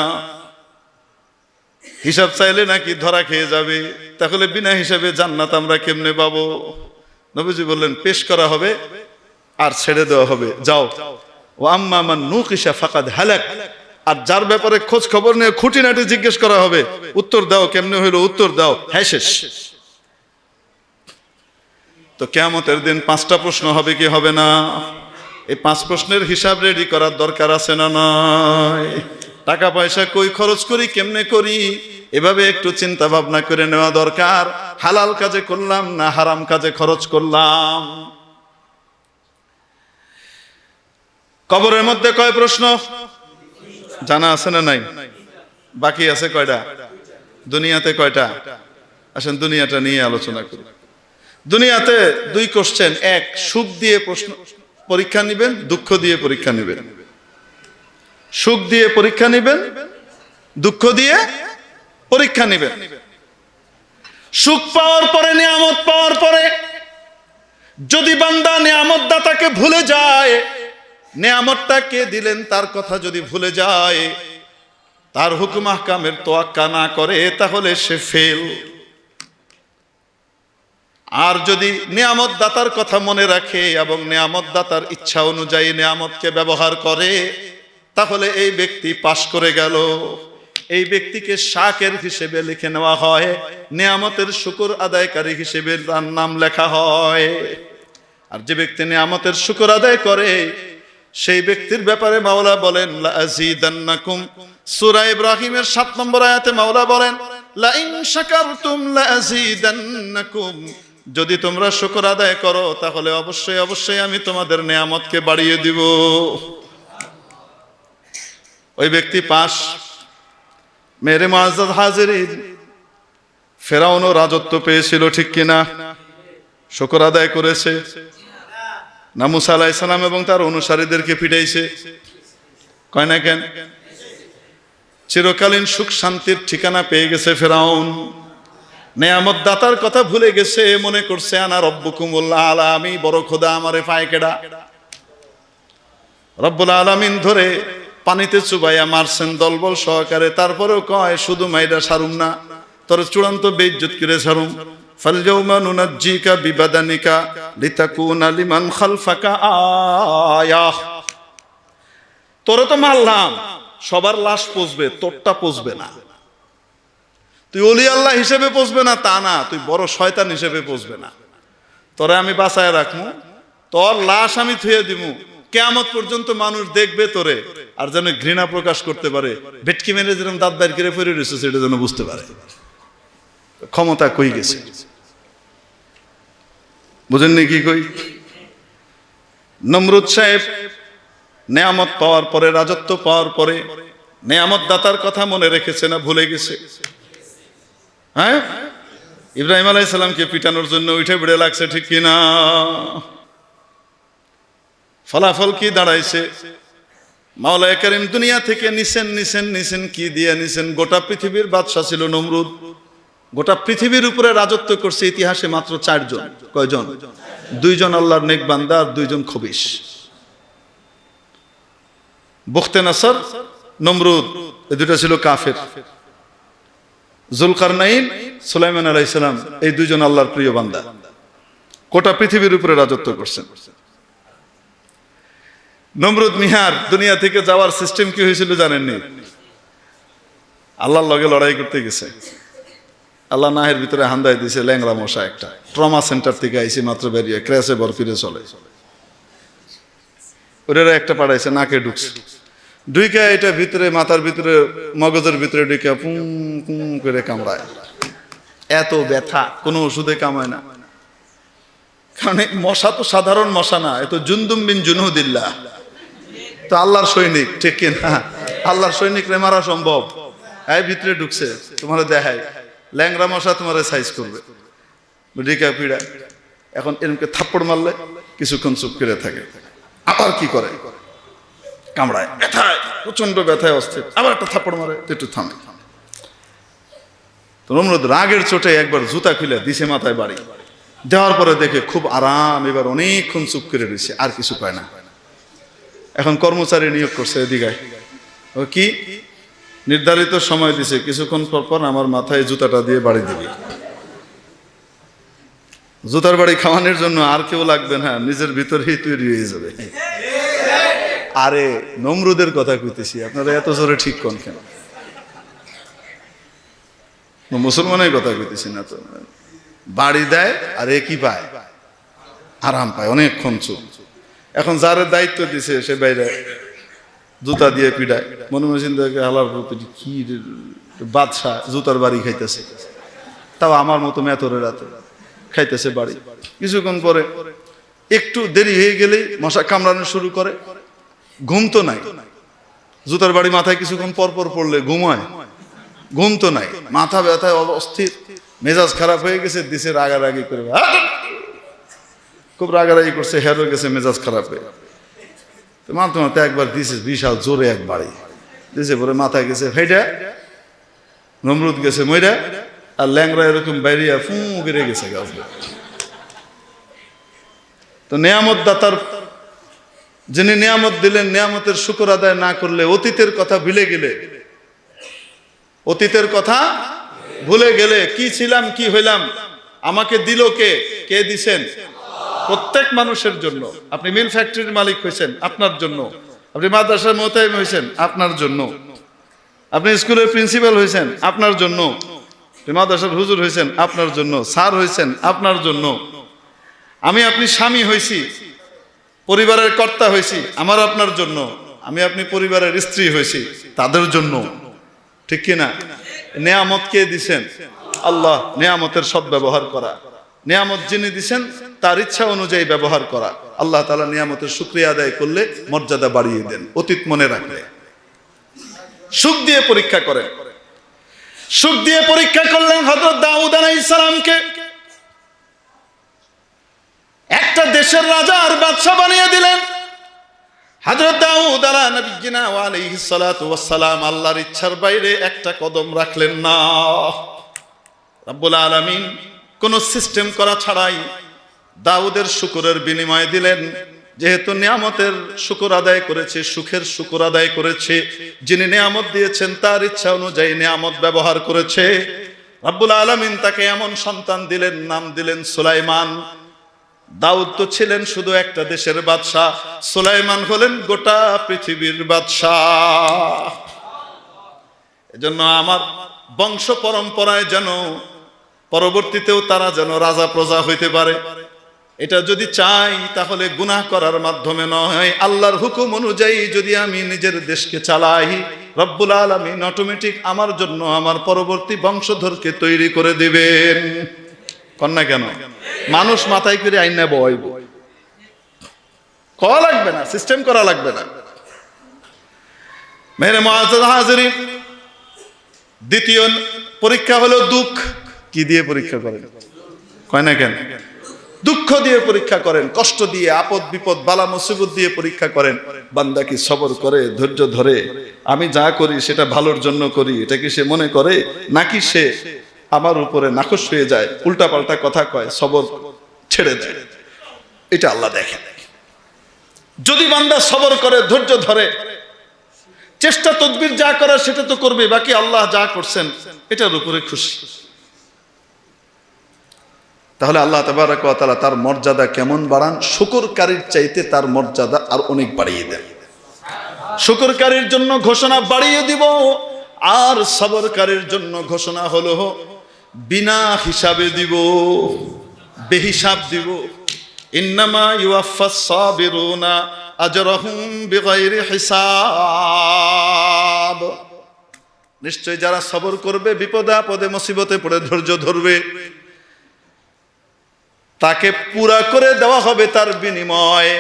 হিসাব চাইলে নাকি ধরা খেয়ে যাবে, তাহলে বিনা হিসাবে জান্নাত আমরা কেমনে পাবো? নবীজি বললেন, পেশ করা হবে আর ছেড়ে দেওয়া হবে, যাও। ও আম্মা মান নুকিশা ফাকাদ হালাক, আর যার ব্যাপারে খোঁজ খবর নিয়ে খুঁটিনাটি জিজ্ঞেস করা হবে, উত্তর দাও, কেমনে হইলো উত্তর দাও, হ্যাঁ শেষ। তো কিয়ামতের দিন 5টা প্রশ্ন হবে কি হবে না? এই 5 প্রশ্নের হিসাব রেডি করার দরকার আছে না নয়? টাকা পয়সা কই খরচ করি, কেমনে করি, এভাবে একটু চিন্তা ভাবনা করে নেওয়া দরকার। হালাল কাজে করলাম না হারাম কাজে খরচ করলাম? কবরের মধ্যে কয় প্রশ্ন জানা আছে না নাই? বাকি আছে কয়টা? দুনিয়াতে কয়টা? আসেন দুনিয়াটা নিয়ে আলোচনা করি। দুনিয়াতে 2 কোশ্চেন, এক সুখ দিয়ে প্রশ্ন পরীক্ষা নিবেন, দুঃখ দিয়ে পরীক্ষা নিবেন। সুখ দিয়ে পরীক্ষা নিবেন, দুঃখ দিয়ে পরীক্ষা নিবেন। সুখ পাওয়ার পরে, নিয়ামত পাওয়ার পরে যদি বান্দা নিয়ামত দাতাকে ভুলে যায়, নিয়ামতটা কে দিলেন তার কথা যদি ভুলে যায়, তার হুকুম আহকামের তোয়াক্কা না করে, তাহলে সে ফেল। আর যদি নিয়ামত দাতার কথা মনে রাখে এবং নিয়ামত দাতার ইচ্ছা অনুযায়ী নিয়ামতকে ব্যবহার করে, তাহলে এই ব্যক্তি পাশ করে গেল। এই ব্যক্তিকে শাকির হিসেবে লিখে নেওয়া হয়, নিয়ামতের শুকর আদায়কারী হিসেবে তার নাম লেখা হয়। আর যে ব্যক্তি নিয়ামতের শুকর আদায় করে, সেই ব্যক্তির ব্যাপারে মাওলা বলেন, লা আযীদান্নাকুম, সূরা ইব্রাহিমের 7 নম্বর আয়াতে মাওলা বলেন, লা ইন শাকারতুম লা আযীদান্নাকুম, যদি তোমরা শুকর আদায় করো তাহলে অবশ্যই অবশ্যই আমি তোমাদের নিয়ামতকে বাড়িয়ে দিব। ওই ব্যক্তি পাশ। মেরে মুআজ্জাজ হাজিরিন, ফেরাউনও রাজত্ব পেয়েছিল, ঠিক কিনা? শুকর আদায় করেছে না? মুসা আলাইহিস সালাম এবং তার অনুসারীদেরকে পিটাইছে, কয় না কেন? চিরকালীন সুখ শান্তির ঠিকানা পেয়ে গেছে ফেরাউন। নিয়ামত দাতার কথা ভুলে গেছে, মনে করছে আনা রব্বুকুমুল আলা, আমি বড় খোদা, আমারে পায় কেডা? রব্বুল আলামিন ধরে পানিতে চুবাইয়া মারছেন দলবল সহকারে, তারপরেও কয় শুধু মাইরা সারুম না, তোর চূড়ান্ত বেইজ্জত করে সারুম। ফালযাউমা নুনাজ্জিকা বিবাদানিকা লিতাকুনা লিমান খালফাকা আয়াহ, তোরে তো মারলাম, সবার লাশ পচবে, তোরটা পচবে না। তুই ওলি আল্লাহ হিসেবে পচবে না তা না, তুই বড় শয়তান হিসেবে পচবে না। তোরে আমি বাঁচায় রাখবো, তোর লাশ আমি থুয়ে দিমু, কিয়ামত পর্যন্ত মানুষ দেখবে তোরে, আর যেন ঘৃণা প্রকাশ করতে পারে, ভেটকি মেরে যেরকম দাঁত বাইর করে ফিরে রয়েছে সেটা যেন বুঝতে পারে। ক্ষমতা কই গেছে, বুঝেননি কি কই? নমরুদ সাহেব নেয়ামত পাওয়ার পরে, রাজত্ব পাওয়ার পরে নেয়ামত দাতার কথা মনে রেখেছে না ভুলে গেছে? হ্যাঁ, ইব্রাহিম আলাইহিস সালামকে পিটানোর জন্য উঠে বেড়ে লাগছে, ঠিক কিনা? ফলাফল কি দাঁড়াইছে? মাওলানা কারীম দুনিয়া থেকে নিছেন নিছেন নিছেন, কি দিয়ে নিছেন? গোটা পৃথিবীর বাদশা ছিল নমরুদ। গোটা পৃথিবীর উপরে রাজত্ব করছে ইতিহাসে মাত্র 4 জন। কয়জন? 2 জন আল্লাহর নেক বান্দা আর 2 জন খবিশ। বুখতেনাসর, নমরুদ, এই দুটো ছিল কাফের। জুলকারনাইন, সুলাইমান আলাইহিস সালাম, এই 2 জন আল্লাহর প্রিয় বান্দা, গোটা পৃথিবীর উপরে রাজত্ব করছেন। নমরুদ মিহার দুনিয়া থেকে যাওয়ার সিস্টেম কি হয়েছিল জানেননি? আল্লাহর লগে লড়াই করতে গেছে, আল্লাহ নাহের ভিতরে হান্দায় দিয়েছে ল্যাংড়া মশা একটা, ট্রমা সেন্টার থেকে আইসি মাত্র বেরিয়ে, ক্র্যাশে বরফিরে চলে, ওরা একটা পাঠাইছে, নাকে ঢুকছে, ঢুকে এটা ভিতরে মাথার ভিতরে মগজের ভিতরে ঢুকে পুম পুম করে কামড়ায়। এত ব্যথা, কোনো ওষুধে কামায় না, কারণ মশা তো সাধারণ মশা না, এত জুনদুম বিন জুনুদিল্লাহ, তো আল্লাহর সৈনিক, ঠিক কিনা? আল্লাহর সৈনিক রে মারা সম্ভব? এই ভিতরে ঢুকছে, তোমার দেখায় ল্যাংরা মশা তোমার সাইজ করবে, রিকা পিড়া। এখন এরকম থাপ্পড় মারলে কিছুক্ষণ চুপ করে থাকে, আবার কি করে কামড়ায়, ব্যথায়, প্রচন্ড ব্যথায় অস্থির, আবার একটা থাপ্পড় মারে, একটু থামে। তো নমরুদ রাগের চোটে একবার জুতা খুলে দিছে মাথায় বাড়ি, দেওয়ার পরে দেখে খুব আরাম, এবার অনেকক্ষণ চুপ করে রয়েছে, আর কিছু পায় না। এখন কর্মচারী নিয়োগ করছে এদিকায়, ও কি নির্ধারিত সময় দিছে, কিছুক্ষণ পর পর আমার মাথায় জুতাটা দিয়ে বাড়ি দিবি। জুতার বাড়ি খাওয়ানোর জন্য আর কেউ লাগবে না, নিজের ভিতরেই তৈরি হয়ে যাবে। আরে নমরুদের কথা কইতেছি, আপনারা এত জোরে ঠিক কোন কেন? মুসলমানের কথা কইতেছি না তো। বাড়ি দেয় আর এ কি পায়? আরাম পায়, অনেকক্ষণ চুপ। এখন যার দায়িত্ব দিছে সে বাইরে জুতা দিয়ে পিড়ায়, মনে মনে চিন্তা করে হালার কি বাদশাহ জুতার বাড়ি খাইতেছে, তাও আমার মতো মেথরের রাতে খাইতেছে বাড়ি। কিছুক্ষণ পরে একটু দেরি হয়ে গেলেই মশা কামড়ানো শুরু করে। ঘুম তো নাই, জুতার বাড়ি মাথায় কিছুক্ষণ পর পর পড়লে ঘুমায়, ঘুম তো নাই, মাথা ব্যথায় অস্থির, মেজাজ খারাপ হয়ে গেছে, দিছে রাগারাগি করে, খুব রাগারাগি করছে, হেরো গেছে মেজাজ খারাপ হয়ে। তো মানতে মানতে একবার দিছে বিশাল জোরে এক বাড়ি দিছে, পরে মাথায় গেছে ফেটে, নমরুদ গেছে মইরা, আর ল্যাংরা এরকম বাইরিয়া ফু বেড়ে গেছে গাছ। তো নেয়ামত দাতার যিনি নিয়ামত দিলেন, নিয়ামতের শুকর আদায় না করলে, অতীতের কথা ভুলে গেলে, অতীতের কথা ভুলে গেলে, কি ছিলাম কি হইলাম, আমাকে দিল কে? কে দিছেন? প্রত্যেক মানুষের জন্য। আপনি মিল ফ্যাক্টরির মালিক হয়েছেন, আপনার জন্য। আপনি মাদ্রাসার মোতায়েম হয়েছেন, আপনার জন্য। আপনি স্কুলের প্রিন্সিপাল হয়েছেন, আপনার জন্য। মাদ্রাসার হুজুর হয়েছেন, আপনার জন্য। স্যার হয়েছেন, আপনার জন্য। আমি আপনি স্বামী হয়েছি, পরিবারের কর্তা হয়েছি, আমার আপনার জন্য। আমি আপনি পরিবারের স্ত্রী হয়েছি, তাদের জন্য। ঠিক কিনা? নেয়ামত কে দিছেন? আল্লাহ। নেয়ামতের সদ্ব্যবহার করা, নেয়ামত যিনি দিছেন তার ইচ্ছা অনুযায়ী ব্যবহার করা। আল্লাহ তাআলা নিয়ামতের শুকরিয়া আদায় করলে মর্যাদা বাড়িয়ে দেন, অতীত মনে রাখলে। সুখ দিয়ে পরীক্ষা করেন। সুখ দিয়ে পরীক্ষা করলেন হযরত দাউদ আলাইহিস সালামকে। একটা দেশের রাজা আর বাদশা বানিয়ে দিলেন। হযরত দাউদ আলাইহিস সালাতু ওয়াস সালাম আল্লাহর ইচ্ছার বাইরে একটা কদম রাখলেন না। রব্বুল আলামিন কোন সিস্টেম করা ছাড়াই দাউদের শুকরের বিনিময় দিলেন। যেহেতু নিয়ামতের শুকর আদায় করেছে, সুখের শুকর আদায় করেছে, যিনি নিয়ামত দিয়েছেন তার ইচ্ছা অনুযায়ী নিয়ামত ব্যবহার করেছে, রব্বুল আলামিন তাকে এমন সন্তান দিলেন, নাম দিলেন সুলাইমান। দাউদ তো ছিলেন শুধু একটা দেশের বাদশা, সুলাইমান হলেন গোটা পৃথিবীর বাদশা। এজন্য আমার বংশ পরম্পরায় যেন পরবর্তীতেও তারা যেন রাজা প্রজা হইতে পারে, এটা যদি চাই তাহলে গুনাহ করার মাধ্যমে নয়, আল্লাহর হুকুম অনুযায়ী যদি আমি নিজের দেশকে চালাই, রব্বুল আলামিন অটোমেটিক আমার জন্য আমার পরবর্তী বংশধরকে তৈরি করে দিবেন। কন্যা কেন? মানুষ মাথায় করে আইনা বইব, করা লাগবে না, সিস্টেম করা লাগবে না। মেরে মুআজ্জাজ হাজিরিন, দ্বিতীয় পরীক্ষা হলো দুঃখ। কি দিয়ে পরীক্ষা করেন? কয় না কেন? দুঃখ দিয়ে পরীক্ষা করেন, কষ্ট দিয়ে, আপদ বিপদ বালা মুসিবত দিয়ে পরীক্ষা করেন। বান্দা কি সবর করে, ধৈর্য ধরে? আমি যা করি সেটা ভালোর জন্য করি, এটা কি সে মনে করে, নাকি সে আমার উপরে নাখোশ হয়ে যায়, উল্টা পাল্টা কথা কয়, সবর ছেড়ে দেয়? এটা আল্লাহ দেখেন। যদি বান্দা সবর করে, ধৈর্য ধরে, চেষ্টা তদবির যা করার সেটা তো করবে, বাকি আল্লাহ যা করছেন এটার উপরে খুশি, তাহলে আল্লাহ তাবারক ওয়া তাআলা তার মর্যাদা কেমন বাড়ান? শুকরকারীর চাইতে তার মর্যাদা আর অনেক বাড়িয়ে দেন। শুকরকারীর জন্য ঘোষণা বাড়িয়ে দিব, আর সবরকারীর জন্য ঘোষণা হলো বিনা হিসাবে দিব, বেহিসাব দিব। ইন্নামা ইউয়াফাস সাবিরুনা আজরাহুম বিগাইরি হিসাব। নিশ্চয় যারা সবর করবে, বিপদে আপদে মুসিবতে পড়ে ধৈর্য ধরবে, তাকে পুরা করে দেওয়া হবে তার বিনিময়।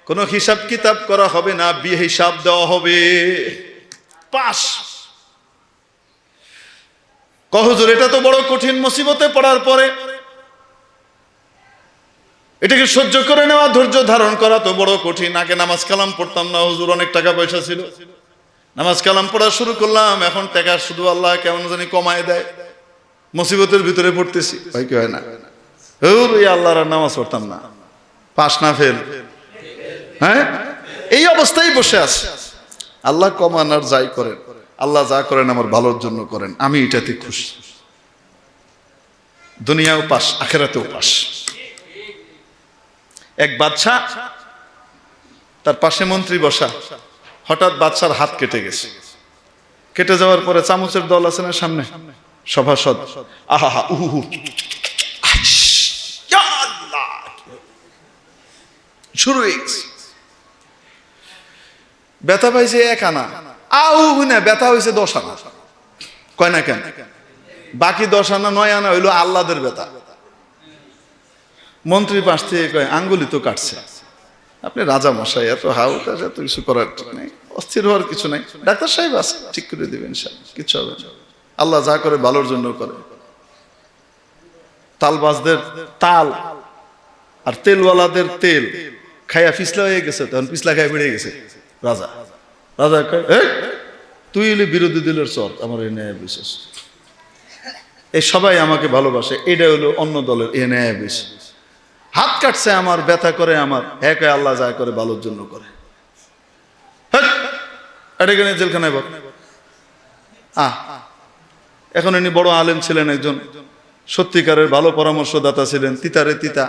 কোনো হিসাব কিতাব করা হবে না, বেহিসাব দেওয়া হবে। পাস। হুজুর এটা তো বড় কঠিন, মুসিবতে পড়ার পরে এটাকে সহ্য করে নেওয়া, ধৈর্য ধারণ করা তো বড় কঠিন। আগে নামাজ কালাম পড়তাম না হুজুর, অনেক টাকা পয়সা ছিল, নামাজ কালাম পড়া শুরু করলাম, এখন টাকা শুধু আল্লাহ কেমন জানি কমায় দেয়, মুসিবতের ভিতরে পড়তেছি, হয় কি হয় না? হুজুর এই আল্লাহর নামাজ পড়তাম না, পাস না ফেল, হ্যাঁ এই অবস্থায় বসে আছে। আল্লাহ কমান আর যাই করেন, আল্লাহ যা করেন আমার ভালোর জন্য করেন, আমি এটাতে খুশি। দুনিয়াও পাস, আখেরাতেও পাস। এক বাদশা, তার পাশে মন্ত্রী বসা, হঠাৎ বাদশার হাত কেটে গেছে। কেটে যাওয়ার পরে চামচের দল আছে না সামনে, সভাসদ, আহা উহু, শুরু হয়ে গেছে। ব্যথা পাইছে 1 আনা, না ব্যথা হয়েছে 10 আনা। কয় না কেন? বাকি 10 আনা 9 আনা হইলো আল্লাদের ব্যথা। মন্ত্রী পাশ থেকে কয় আঙ্গুলি তো কাটছে, আপনি রাজা মশাই, এত হাউতাস, এত কিছু করার নেই, অস্থির হওয়ার কিছু নাই, ডাক্তার সাহেব আছে, ঠিক করে দিবেন, কিছু হবে না, আল্লাহ যা করে ভালোর জন্য করে। তালবাজদের তাল আর তেলওয়ালাদের তেল খাইয়া পিছলা হয়ে গেছে, তখন পিছলা খাই বেড়ে গেছে রাজা। রাজা কয় তুই এলি বিরোধী দলের চর, আমার এই ন্যায় বিশ্বাস, এই সবাই আমাকে ভালোবাসে, এটা হলো অন্য দলের এ ন্যায় বিশ্বাস। হাত কাটছে আমার, ব্যথা করে আমার, হ্যাঁ কয় আল্লাহ যা করে ভালোর জন্য করে। এটাকে নিয়ে জেলখানায় বল। এখন ইনি বড় আলেম ছিলেন, একজন সত্যিকারের ভালো পরামর্শদাতা ছিলেন। তিতারে তিতা,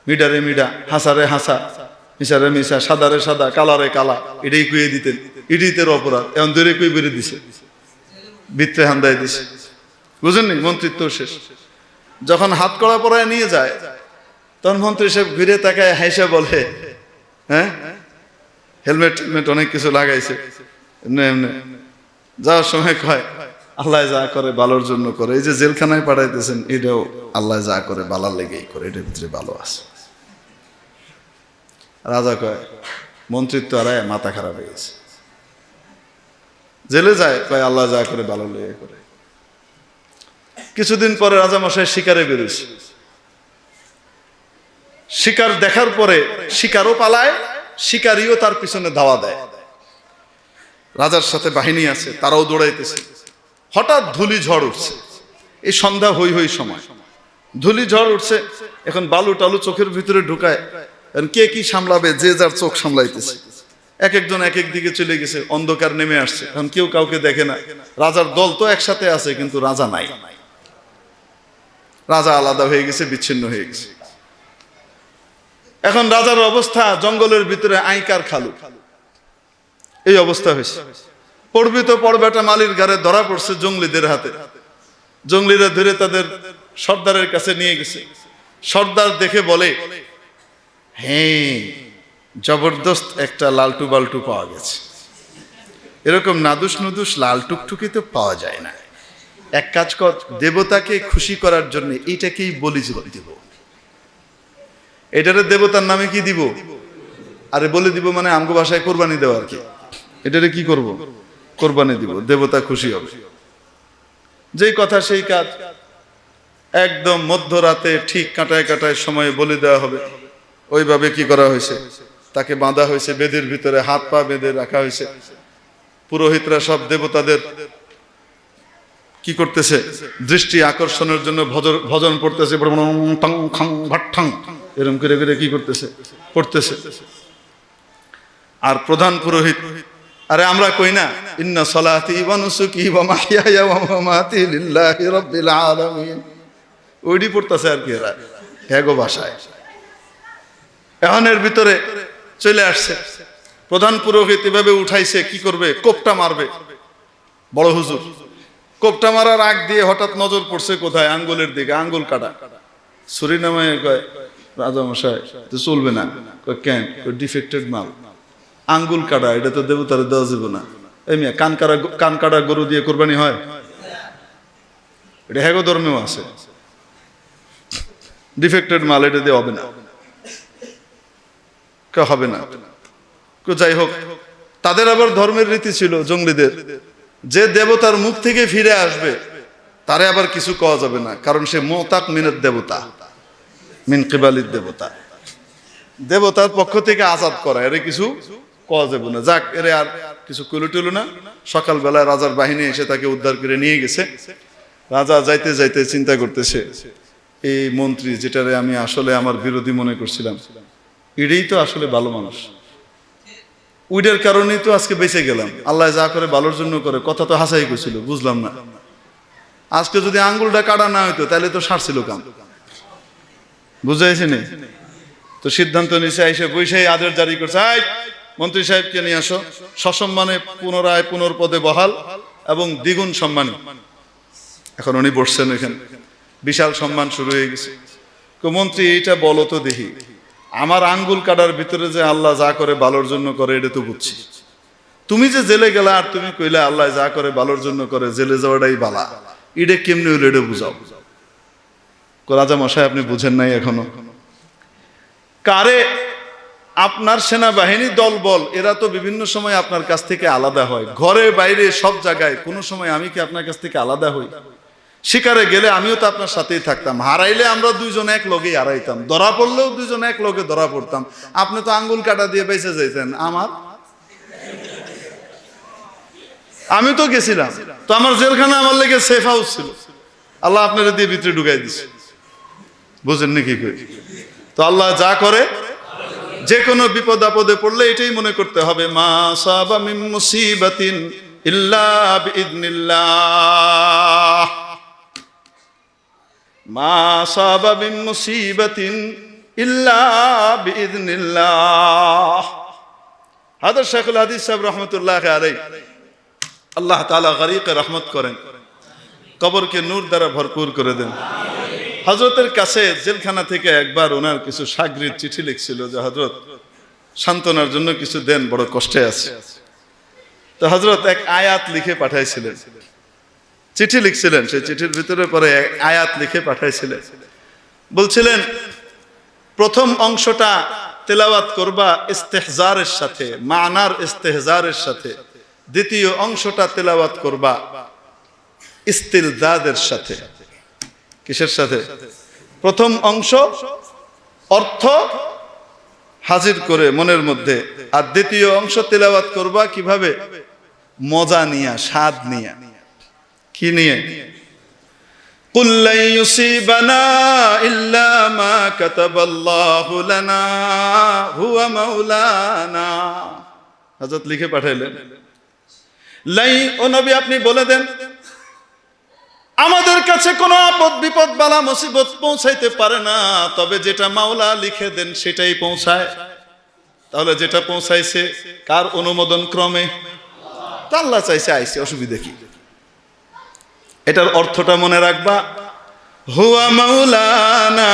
মিডারে মিডা, হাসারে হাসা, মিশারে মিশা, সাদারে সাদা, কালারে কালা, এটাই কুয়ে দিতেন। ইডিতের অপরাধ এখন দূরে কুয়ে বেরিয়ে দিছে, ভিতরে হান্দায় দিছে, বুঝেননি? মন্ত্রিত্ব শেষ। যখন হাত কড়া পরায় নিয়ে যায়, তখন মন্ত্রী সাহেব ঘুরে তাকায় হাইসা বলে, হ্যাঁ হেলমেট টেলমেট অনেক কিছু লাগাইছে, এমনি এমনি যাওয়ার সময় কয় আল্লাহ যা করে ভালোর জন্য করে। এই যে জেলখানায় পাঠাইতেছেন, এটাও আল্লাহ যা করে ভালোর লেগেই করে, এটার ভিতরে ভালো আছে। রাজা কয় মন্ত্রিত্ব হারায় মাথা খারাপ হয়ে গেছে, জেলে যায়, কয় আল্লাহ যা করে ভালো লেগে করে। কিছুদিন পরে রাজা মশাই শিকারে বেরোছে। শিকার দেখার পরে শিকারও পালায়, শিকারিও তার পিছনে ধাওয়া দেয়। রাজার সাথে বাহিনী আছে, তারাও দৌড়াইতেছে। হঠাৎ ধুলি ঝড় উঠছে, এই সন্ধ্যা হই হই সময় ধুলি ঝড় উঠছে। এখন বালু টালু চোখের ভিতরে ঢুকায়, কে কি সামলাবে, যে যার চোখ সামলাইতেছে। এক একজন এক এক দিকে চলে গেছে, অন্ধকার নেমে আসছে, এখন কেউ কাউকে দেখে না। রাজার দল তো একসাথে আছে, কিন্তু রাজা নাই, রাজা আলাদা হয়ে গেছে, বিচ্ছিন্ন হয়ে গেছে। এখন রাজার অবস্থা জঙ্গলের ভিতরে আইকার খালু, এই অবস্থা হয়েছে। পড়বি তো পড়বেটা মালির ঘরে ধরা পড়ছে জঙ্গলিদের হাতে। জঙ্গলিরা ধরে তাদের সর্দারের কাছে নিয়ে গেছে। সর্দার দেখে বলে, হ্যাঁ জবরদস্ত একটা লালটু বালটু পাওয়া গেছে, এরকম নাদুস নুদুস লাল টুকটুকি তো পাওয়া যায় না। এক কাজ কর, দেবতাকে খুশি করার জন্য এইটাকেই বলি দিব। এটারে দেবতার নামে কি দিব? আরে বলে দিব মানে আমগো ভাষায় কোরবানি দেওয়া আর কি। এটারে কি করব? কোরবানি দিব, দেবতা খুশি হবে। যেই কথা সেই কাজ, একদম মধ্যরাতে ঠিক কাটায় কাটায় সময়ে বলে দেওয়া হবে। ওইভাবে কি করা হয়েছে, তাকে বাঁধা হয়েছে, বেদের ভিতরে হাত পা বেঁধে রাখা হয়েছে। পুরোহিতরা সব দেবতাদের কি করতেছে, দৃষ্টি আকর্ষণের জন্য ভজন পড়তেছে, এরকম করে করে কি করতেছে, পড়তেছে। আর প্রধান পুরোহিত, আরে আমরা কই না ইন্না সলাতি ওয়া নুসুকি ওয়া মাহইয়ায়া ওয়া মামাতি লিল্লাহি রাব্বিল আলামিন, ওইডি পড়তেছে আর কি এরা হ্যাগো ভাষায়। এর ভিতরে চলে আসছে প্রধান পুরোহিত, এভাবে উঠাইছে, কি করবে, কোপটা মারবে। বড় হুজুর কোপটা মারার আগ দিয়ে হঠাৎ নজর পড়ছে কোথায়, আঙ্গুলের দিকে, আঙ্গুল কাটা। ছুরি নামায় কয় রাজা মশাই তো চলবে না। কয় কেন? ডিফেক্টেড মাল, আঙ্গুল কাটা, এটা তো দেবতারে দেওয়া যাবে না। এই মিয়া কান কাটা গরু দিয়ে কোরবানি হয়? এটা হ্যাগো ধর্মেও আছে, ডিফেক্টেড মাল, এটা দিয়ে হবে না। হবে না। যাই হোক, তাদের আবার ধর্মের রীতি ছিল জঙ্গলিদের, যে দেবতার মুখ থেকে ফিরে আসবে তারে আবার কিছু কওয়া যাবে না, কারণ সে মুতাক মিনের দেবতা, মিন কিবালির দেবতা, দেবতার পক্ষ থেকে আজাদ করা, এর কিছু কওয়া যাবে না। যাক, এর আর কিছু কইলু না। সকালবেলায় রাজার বাহিনী এসে তাকে উদ্ধার করে নিয়ে গেছে। রাজা যাইতে যাইতে চিন্তা করতেছে, এই মন্ত্রী যেটারে আমি আসলে আমার বিরোধী মনে করছিলাম, এটাই তো আসলে ভালো মানুষ, ওইটার কারণেই তো আজকে বেঁচে গেলাম। আল্লাহ যা করে ভালোর জন্য করে, কথা তো হাসাই করছিল, বুঝলাম না। আজকে যদি আঙ্গুলটা কাটা না হইতো তাহলে তো সারছিল কাম, বুঝাইছে নি? তো সিদ্ধান্ত নিছে, আইসে বৈশাই আদেশ জারি করছে, মন্ত্রী সাহেবকে নিয়ে আসো, সসম্মানে পুনরায় পুনর্পদে বহাল এবং দ্বিগুণ সম্মানী। এখন উনি বসছেন এখানে, বিশাল সম্মান শুরু হয়ে গেছে। মন্ত্রী, এইটা বলো তো দেখি, আমার আঙ্গুল কাটার ভিতরে যে আল্লাহ যা করে ভালোর জন্য করে, এটা তো বুঝছি। তুমি যে জেলে গেলা আর তুমি কইলে আল্লাহ যা করে ভালোর জন্য করে, জেলে যাওয়াটাই বালা, এটা কেমনি হইলো এটা বুঝাও। রাজা মশাই, আপনি বুঝেন নাই এখনো? কারে আপনার সেনাবাহিনী দলবল এরা তো বিভিন্ন সময় আপনার কাছ থেকে আলাদা হয়, ঘরে বাইরে সব জায়গায়। কোনো সময় আমি কি আপনার কাছ থেকে আলাদা হই? শিকারে গেলে আমিও তো আপনার সাথেই থাকতাম, হারাইলে আমরা দুইজন এক লগেই হারাইতাম, ধরা পড়লেও দুইজন এক লগে ধরা পড়তাম। আপনি তো আঙ্গুল কাটা দিয়ে বেঁচে যাইতেন, আমি তো গেছিলাম, তো আমার জেলখানা আমার লেগে সেফ হাউস ছিল, আল্লাহ আপনারা দিয়ে ভিতরে ঢুকাই দিছে। বুঝেন নাকি? তো আল্লাহ যা করে, যে কোনো বিপদ আপদে পড়লে এটাই মনে করতে হবে, মা সাবা মিন মুসিবাতিন ইল্লা বিইذনিল্লাহ, মা সাবা মিন মুসিবাতিন ইল্লা বিইذনিল্লাহ। হযরত শেখুল হাদিস সাহেব রহমতুল্লাহ আলাইহি, আল্লাহ তাআলা গরিকে রহমত করেন, কবরকে নূর দ্বারা ভরপুর করে দেন। হযরতের কাছে জেলখানা থেকে একবার ওনার কিছু শাগরিদ চিঠি লিখছিল যে, হযরত সান্ত্বনার জন্য কিছু দেন, বড় কষ্টে আছে। তো হযরত এক আয়াত লিখে পাঠাইছিলেন, চিঠি লিখছিলেন, সেই চিঠির ভিতরে পরে এক আয়াত লিখে পাঠাইছিলেন। বলছিলেন, প্রথম অংশটা তেলাওয়াত করবা ইস্তেহজারের সাথে, মানার ইস্তেহজারের সাথে। দ্বিতীয় অংশটা তেলাওয়াত করবা ইস্তিলজাদের সাথে। কিসের সাথে? প্রথম অংশ অর্থ হাজির করে মনের মধ্যে, আর দ্বিতীয় অংশ তেলাওয়াত করবা কিভাবে? মজা নিয়া, স্বাদ নিয়া। কি নিয়ে? কুল লা ইউসিবানা ইল্লা মা কাতাবাল্লাহু লানা হুয়া মাওলানা। হযরত লিখে পাঠাইলেন, লাই, ও নবী আপনি বলে দেন, আমাদের কাছে কোনো আপদ বিপদ বালা মুসিবত পৌঁছাইতে পারে না, তবে যেটা মাওলা লিখে দেন সেটাই পৌঁছায়। তাহলে যেটা পৌঁছাইছে কার অনুমোদন ক্রমে? তা আল্লাহ চাইছে, আইছে, অসুবিধা কি? এটার অর্থটা মনে রাখবা, হুয়া মাওলানা।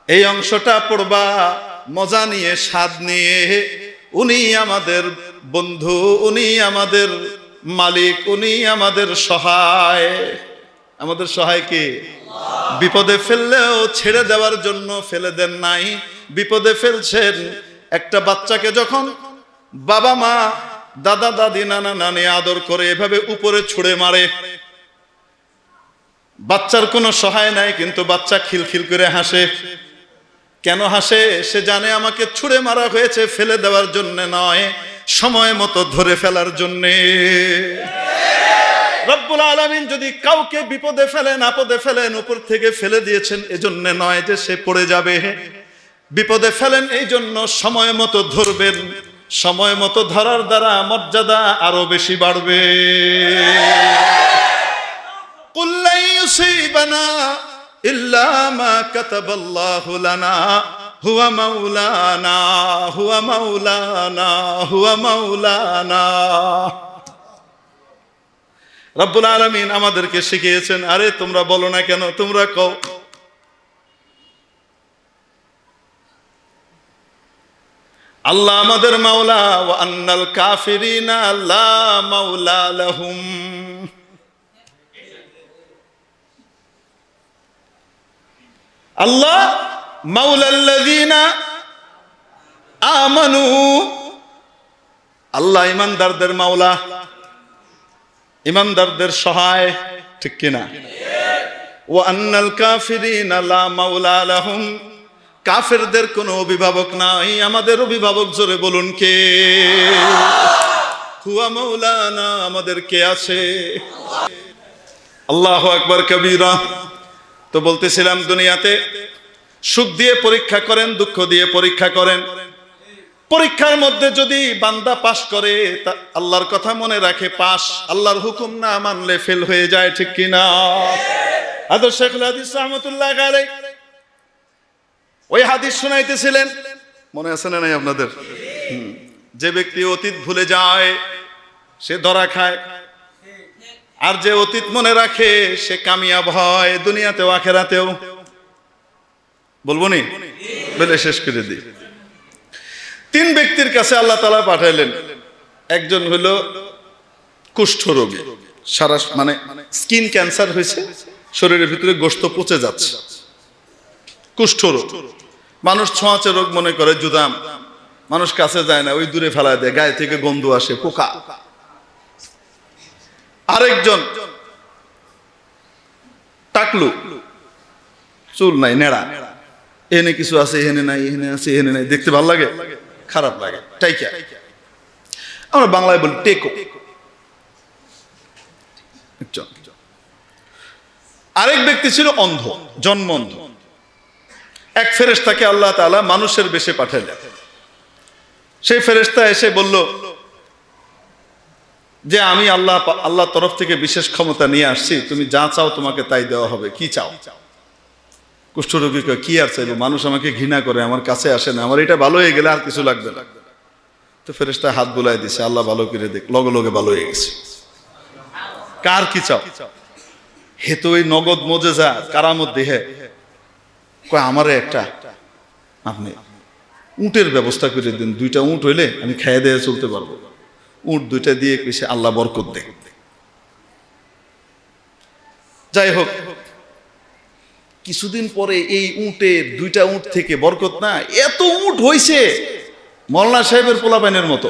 এই অংশটা পড়বা মজা নিয়ে, স্বাদ নিয়ে। উনি আমাদের বন্ধু, উনি আমাদের মালিক, উনি আমাদের সহায়। আমাদের সহায় কি? বিপদে ফেললেও ছেড়ে দেওয়ার জন্য ফেলে দেন নাই, বিপদে ফেলছেন। একটা বাচ্চাকে যখন বাবা মা, দাদা দাদি, নানা নানি আদর করে এভাবে উপরে ছুঁড়ে মারে, বাচ্চার কোনো সহায় নাই, কিন্তু বাচ্চা খিলখিল করে হাসে। কেন হাসে? সে জানে আমাকে ছুঁড়ে মারা হয়েছে ফেলে দেওয়ার জন্য নয়, সময় মতো ধরে ফেলার জন্যে। রব্বুল আলামিন যদি কাউকে বিপদে ফেলেন, আপদে ফেলেন, উপর থেকে ফেলে দিয়েছেন এজন্য নয় যে সে পড়ে যাবে। বিপদে ফেলেন এই জন্য সময় মতো ধরবেন, সময় মতো ধরার দ্বারা মর্যাদা আরো বেশি বাড়বে। কুল লা ইউসিবানা ইল্লা মা কাতাবাল্লাহু লানা হুয়া মাওলানা হুয়া মাওলানা হুয়া মাওলানা। রব্বুল আলামিন আমাদেরকে শিখিয়েছেন, আরে তোমরা বলো না কেন, তোমরা কও। আল্লাহ আমাদের মাওলা, ওয়া আন্নাল কাফিরিনা লা মাওলা লাহুম। আল্লাহ মাওলাল্লাযিনা আমানু, আল্লাহ ইমানদারদের মাওলা, ইমানদারদের সহায়। ঠিক কিনা? ওয়া আন্নাল কাফিরিনা লা মাওলা লাহুম, কাফেরদের কোনো অভিভাবক নাই। আমাদের অভিভাবক জোরে বলুন কে? হুয়া মাওলানা, আমাদের কে আছে? আল্লাহু আকবার কবীরা। তো বলতেছিলাম দুনিয়াতে সুখ দিয়ে পরীক্ষা করেন, দুঃখ দিয়ে পরীক্ষা করেন। পরীক্ষার মধ্যে যদি বান্দা পাস করে, আল্লাহর কথা মনে রাখে, পাস। আল্লাহর হুকুম না মানলে ফেল হয়ে যায়, ঠিক কিনা? আদর শেখুল হাদিস রাহমাতুল্লাহ আলাইহি ওই হাদিস শোনাইতেছিলেন, মনে আছে না নাই আপনাদের? যে ব্যক্তি অতীত ভুলে যায় সে ধরা খায়, আর যে অতীত মনে রাখে সে কামিয়াব হয়, দুনিয়াতেও আখিরাতেও। বলবো নি? বলে শেষ করে দিই। 3 ব্যক্তির কাছে আল্লাহ তাআলা পাঠাইলেন। একজন হলো কুষ্ঠ রোগী, সারা মানে স্কিন ক্যান্সার হয়েছে, শরীরের ভিতরে গোশত পচে যাচ্ছে, কুষ্ঠ রোগ। মানুষ ছোঁয়াচে রোগ মনে করে, জুদাম, মানুষ কাছে যায় না, ওই দূরে ফেলায় দেয়, গায়ে থেকে গন্ধ আসে, পোকা। আরেকজন টাকলু, চুল নাই, নেড়া, এনে কিছু আছে, এনে নাই, এনে আছে, এনে নাই, দেখতে ভালো লাগে, খারাপ লাগে, টাইকা। আমরা বাংলায় বলি টেকো। আরেক ব্যক্তি ছিল অন্ধ, জন্ম অন্ধ। এক ফেরেশতাকে আল্লাহ তাআলা মানুষের বেশে পাঠালেন। সেই ফেরেশতা এসে বলল যে আমি আল্লাহ তরফ থেকে বিশেষ ক্ষমতা নিয়ে আসছি, তুমি যা চাও তোমাকে তাই দেওয়া হবে। কি চাও? কুষ্ঠরোগী কয়, কি আর চাইবো, মানুষ আমাকে ঘৃণা করে, আমার কাছে আসে না, আমার এটা ভালো হয়ে গেলে আর কিছু লাগবে না। তো ফেরেশতা হাত বুলাই দিছে, আল্লাহ ভালো করে দেখ, লগে লগে ভালো হয়ে গেছে। কার কি চাও? হে তো ওই নগদ মোজেজা কারামত দেহে কয়, আমারে একটা আপনি উটের ব্যবস্থা করে দিন, 2টা উট হইলে আমি খেয়ে দিয়ে চলতে পারবো। উট 2টা দিয়ে কইছে আল্লাহ বরকত দে। যাই হোক, কিছুদিন পরে এই উটের 2টা উট থেকে বরকত না, এত উট হইছে মওলানা সাহেবের পোলাপাইনের মতো।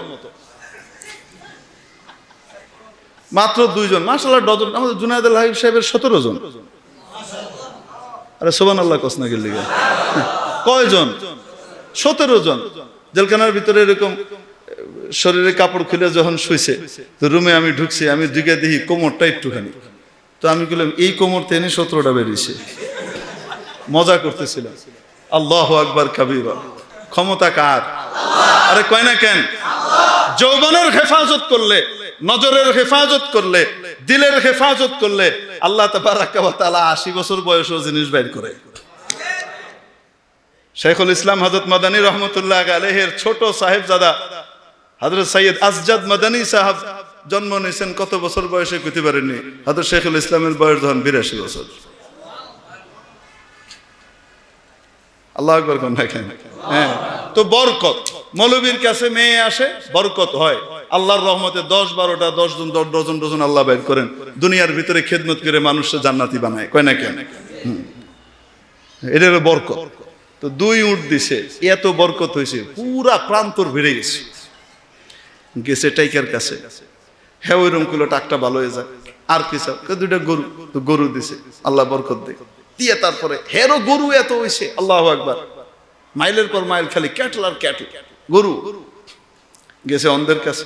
মাত্র 2 জন, মাশাআল্লাহ ডজন। আমাদের জুনায়েদ আল হাবিব সাহেবের 17 জন। আরে সুবহানাল্লাহ কসনা গেল লিগা কয়জন? 17 জন। জেলখানার ভিতরে এরকম শরীরে কাপড় খুলে যখন শুইছে, তো রুমে আমি ঢুকছি, আমি ঢুকে দেখি কোমরটা একটুখানি। তো আমি বললাম, এই কোমর টেনে 17টা বেরিয়েছে। মজা করতেছিলাম। আল্লাহু আকবার কাবীরা। ক্ষমতা কার? আরে কয় না কেন? যৌবনের হেফাজত করলে, নজরের হেফাজত করলে, দিলের হেফাজত করলে আল্লাহ তাবারাকা ওয়া তাআলা 80 বছর বয়সেও জিনিস বের করে। শেখুল ইসলাম হযরত মাদানী রহমতুল্লাহ আলাইহির ছোট সাহেবজাদা হযরত সৈয়দ আসজাদ মাদানী সাহেব জন্ম নিয়েছেন কত বছর বয়সে কইতে পারেননি। হযরত শেখুল ইসলামের বয়স যখন 82 বছর। আল্লাহু আকবার কোন দেখেন। হ্যাঁ, তো বরকত, মৌলবীর কাছে মেয়ে আসে, বরকত হয়। আল্লাহর রহমতে 10-12টা 10 জন 10 ডজন ডজন আল্লাহ বের করেন, দুনিয়ার ভিতরে খেদমত করে মানুষকে জান্নাতি বানায়, কয় না কেন? এটা হলো বরকত। তো 2 উট দিছে, এত বরকত হয়েছে, পুরা প্রান্তর ভিড়ে গেছে। গেছে টাইকার কাছে, হ্যাঁ ওই রুমগুলো টাকটা ভালো হয়ে যায়। আর কি চাও? 2টা গরু। তো গরু দিছে, আল্লাহ বরকত দেয় দিয়ে। তারপরে হেরো গরু এত হয়েছে, আল্লাহু আকবার, মাইলের পর মাইল খালি ক্যাটল আর ক্যাটল, গরু। গেছে অন্ধের কাছে,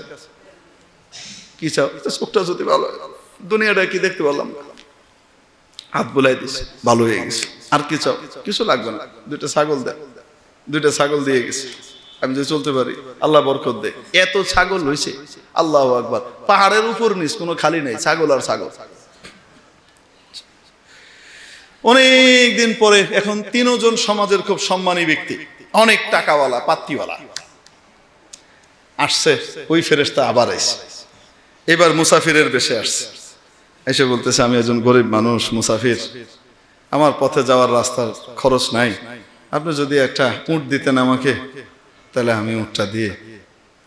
কি চাও? চোখটা যদি ভালো হয়, দুনিয়াটা কি দেখতে পারলাম, হাত বুলাই দিছে, ভালো হয়ে গেছে। আর কি চাও? কিছু লাগবে না, 2টা ছাগল দেয়। 2টা ছাগল দিয়ে গেছে, আমি যে চলতে পারি, আল্লাহ বরকত দেয়। এত ছাগল হয়েছে, আল্লাহু আকবার, পাহাড়ের উপর নিচ কোনো খালি নাই, ছাগল আর ছাগল। অনেক দিন পরে এখন 3 জন সমাজের খুব সম্মানী ব্যক্তি, অনেক টাকাওয়ালা, পাত্তিওয়ালা আসছে। ওই ফেরেশতা আবার আইছে, এবার মুসাফিরের বেশে আসছে। এসে বলতেছে, আমি একজন গরিব মানুষ, মুসাফির, আমার পথে যাওয়ার রাস্তার খরচ নাই, আপনি যদি একটা উট দিতেন আমাকে, তাহলে আমি উটটা দিয়ে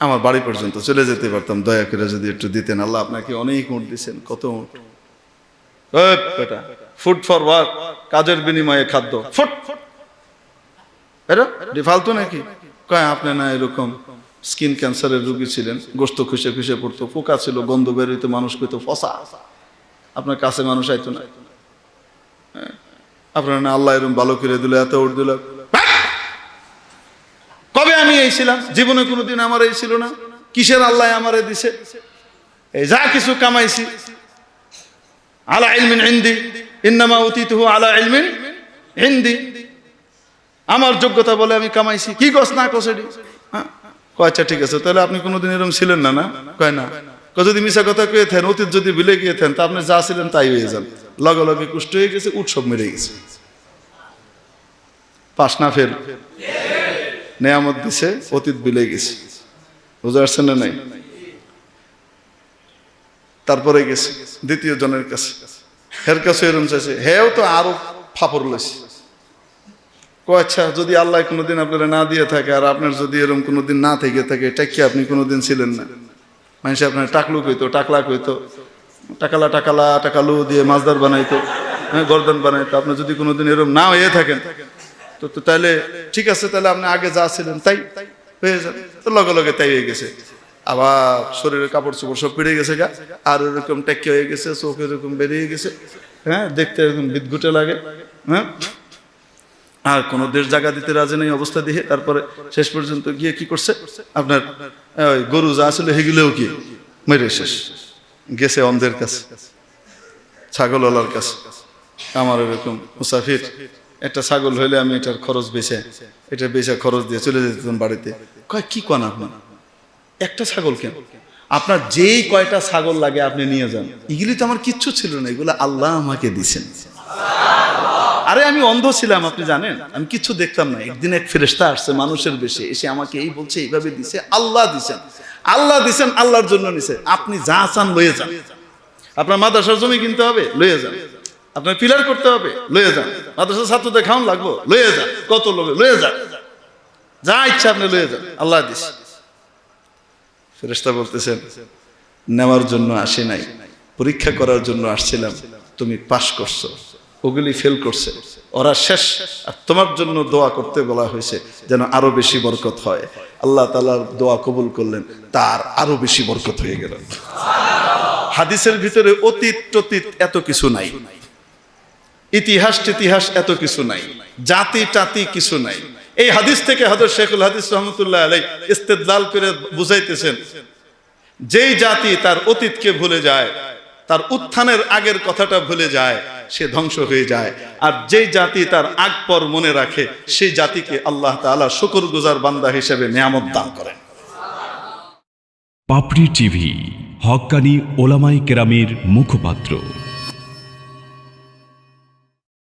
আমার বাড়ি পর্যন্ত চলে যেতে পারতাম, দয়া করে যদি একটু দিতেন। আল্লাহ আপনাকে অনেক উট দিচ্ছেন। কত উট? ফুড ফর ওয়ার্ক, কাজের বিনিময়ে খাদ্য। ফুট ফালতু নাকি? কয় আপনি না এরকম স্কিন ক্যান্সারের রোগী ছিলেন, গোশত খুশে খুশে পড়তো, পোকা ছিল, গন্ধ বের হইতো, মানুষ কইতো ফসা। আপনার কাছে মানুষ আইতো না। আপনার না আল্লাহ এরকম ভালো করে দিল, এত ওর দিল। কবে আমি এই ছিলাম? জীবনে কোনোদিন আমার এই ছিল না। কিসের আল্লাহ আমারে দিছে? এই যা কিছু কামাইছি আলা ইলমিন ইনদি, ইন্নামা উতিতুহু আলা ইলমিন ইনদি, আমার যোগ্যতা বলে আমি কামাইছি। কি কস না কস এডি? হ্যাঁ, আচ্ছা ঠিক আছে, তাহলে আপনি কোনোদিন এরকম ছিলেন না? না কয় না। যদি মিশা কথা কয়ে থাকেন, অতীত যদি ভুলে গিয়ে থাকেন, তা আপনি যা ছিলেন তাই হয়ে যান। লগে লগে কুষ্ঠ হয়ে গেছে, উৎসব মেরে গেছে। পাস না ফেল, নেয়ামত দিছে, অতীত ভুলে গেছে। বুঝতে পারছেন না? নাই। তারপরে গেছে দ্বিতীয় জনের কাছে, হের কাছে এরকম চাইছে, হেও তো আরো ফাপড় লইছে। আচ্ছা, যদি আল্লাহ কোনোদিন আপনারা না দিয়ে থাকে, আর আপনার যদি এরকম কোনোদিন না থেকে থাকে, এটা কি আপনি কোনোদিন ছিলেন না? মানুষ আপনার টাকলু কইতো, টাকলা কইতো, টাকালা টাকালা টাকালু দিয়ে মাছদার বানাইতো, হ্যাঁ, গর্দন বানাইতো। আপনি যদি কোনোদিন এরকম না হয়ে থাকেন, তো তাহলে ঠিক আছে, তাহলে আপনি আগে যা ছিলেন তাই হয়ে যান। তো লগে লগে তাই হয়ে গেছে। আবার শরীরের কাপড় চোপড় সব পেড়ে গেছে গা, আর এরকম টেক্কি হয়ে গেছে, চোখ এরকম বেরিয়ে গেছে, হ্যাঁ, দেখতে এরকম বিদঘুটে লাগে, হ্যাঁ, আর কোনো দেশ জায়গা দিতে রাজি নেই অবস্থা দিয়ে। তারপরে শেষ পর্যন্ত গিয়ে কি করছে, আপনার ওই গরু যা আসলে হেগুলেও কি মেরে শেষ গেছে অন্ধের কাছে, ছাগলওয়ালার কাছে। আমার এরকম মুসাফির, একটা ছাগল হইলে আমি এটার খরচ বেচে, এটা বেচা খরচ দিয়ে চলে যেতাম বাড়িতে। কয় কি কন আপনার, একটা ছাগল কেন? আপনার যেই কয়টা ছাগল লাগে আপনি নিয়ে যান, এগুলি তো আমার কিচ্ছু ছিল না, এগুলো আল্লাহ আমাকে দিছেন। আরে আমি অন্ধ ছিলাম, আপনি জানেন, আমি কিছু দেখতাম না। একদিন এক ফেরেশতা আসছে মানুষের বেশে, এসে আমাকে এই বলছে, এইভাবে দিছে, আল্লাহ দিছেন, আল্লাহ দিছেন, আল্লাহর জন্য নিছে। আপনি যা চান লয়ে যান। আপনার মাদ্রাসার জমি কিনতে হবে, লয়ে যান। আপনার পিলার করতে হবে, লয়ে যান। মাদ্রাসার ছাত্রদের খাওয়ান লাগবো, লয়ে যান। কত লোকে লয়ে যান, যা ইচ্ছা আপনি লয়ে যান, আল্লাহ দিছে। ফেরেশতা বলতেছেন, নেওয়ার জন্য আসি নাই, পরীক্ষা করার জন্য আসছিলাম। তুমি পাস করছো, ওগুলি ফেল করছে, ওরা শেষ। আর তোমার জন্য দোয়া করতে বলা হয়েছে যেন আরো বেশি বরকত হয়। আল্লাহ তাআলার দোয়া কবুল করলেন, তার আরো বেশি বরকত হয়ে গেল। হাদিসের ভিতরে অতীত টতীত এত কিছু নাই, ইতিহাস টিতিহাস এত কিছু নাই, জাতি টাতি কিছু নাই। এই হাদিস থেকে হযরত শেখুল হাদিস রহমতুল্লাহ আলাইহি ইস্তেদলাল করে বুঝাইতেছেন, যেই জাতি তার অতীতকে ভুলে যায়, তার উত্থানের আগের কথাটা ভুলে যায়, সে ধ্বংস হয়ে যায়। আর যেই জাতি তার আগ পর মনে রাখে, সেই জাতিকে আল্লাহ তাআলা শুকরগুজার বান্দা হিসেবে নিয়ামত দান করেন। পাপড়ি টিভি, হক্কানি ওলামায়ে কেরামের মুখপাত্র।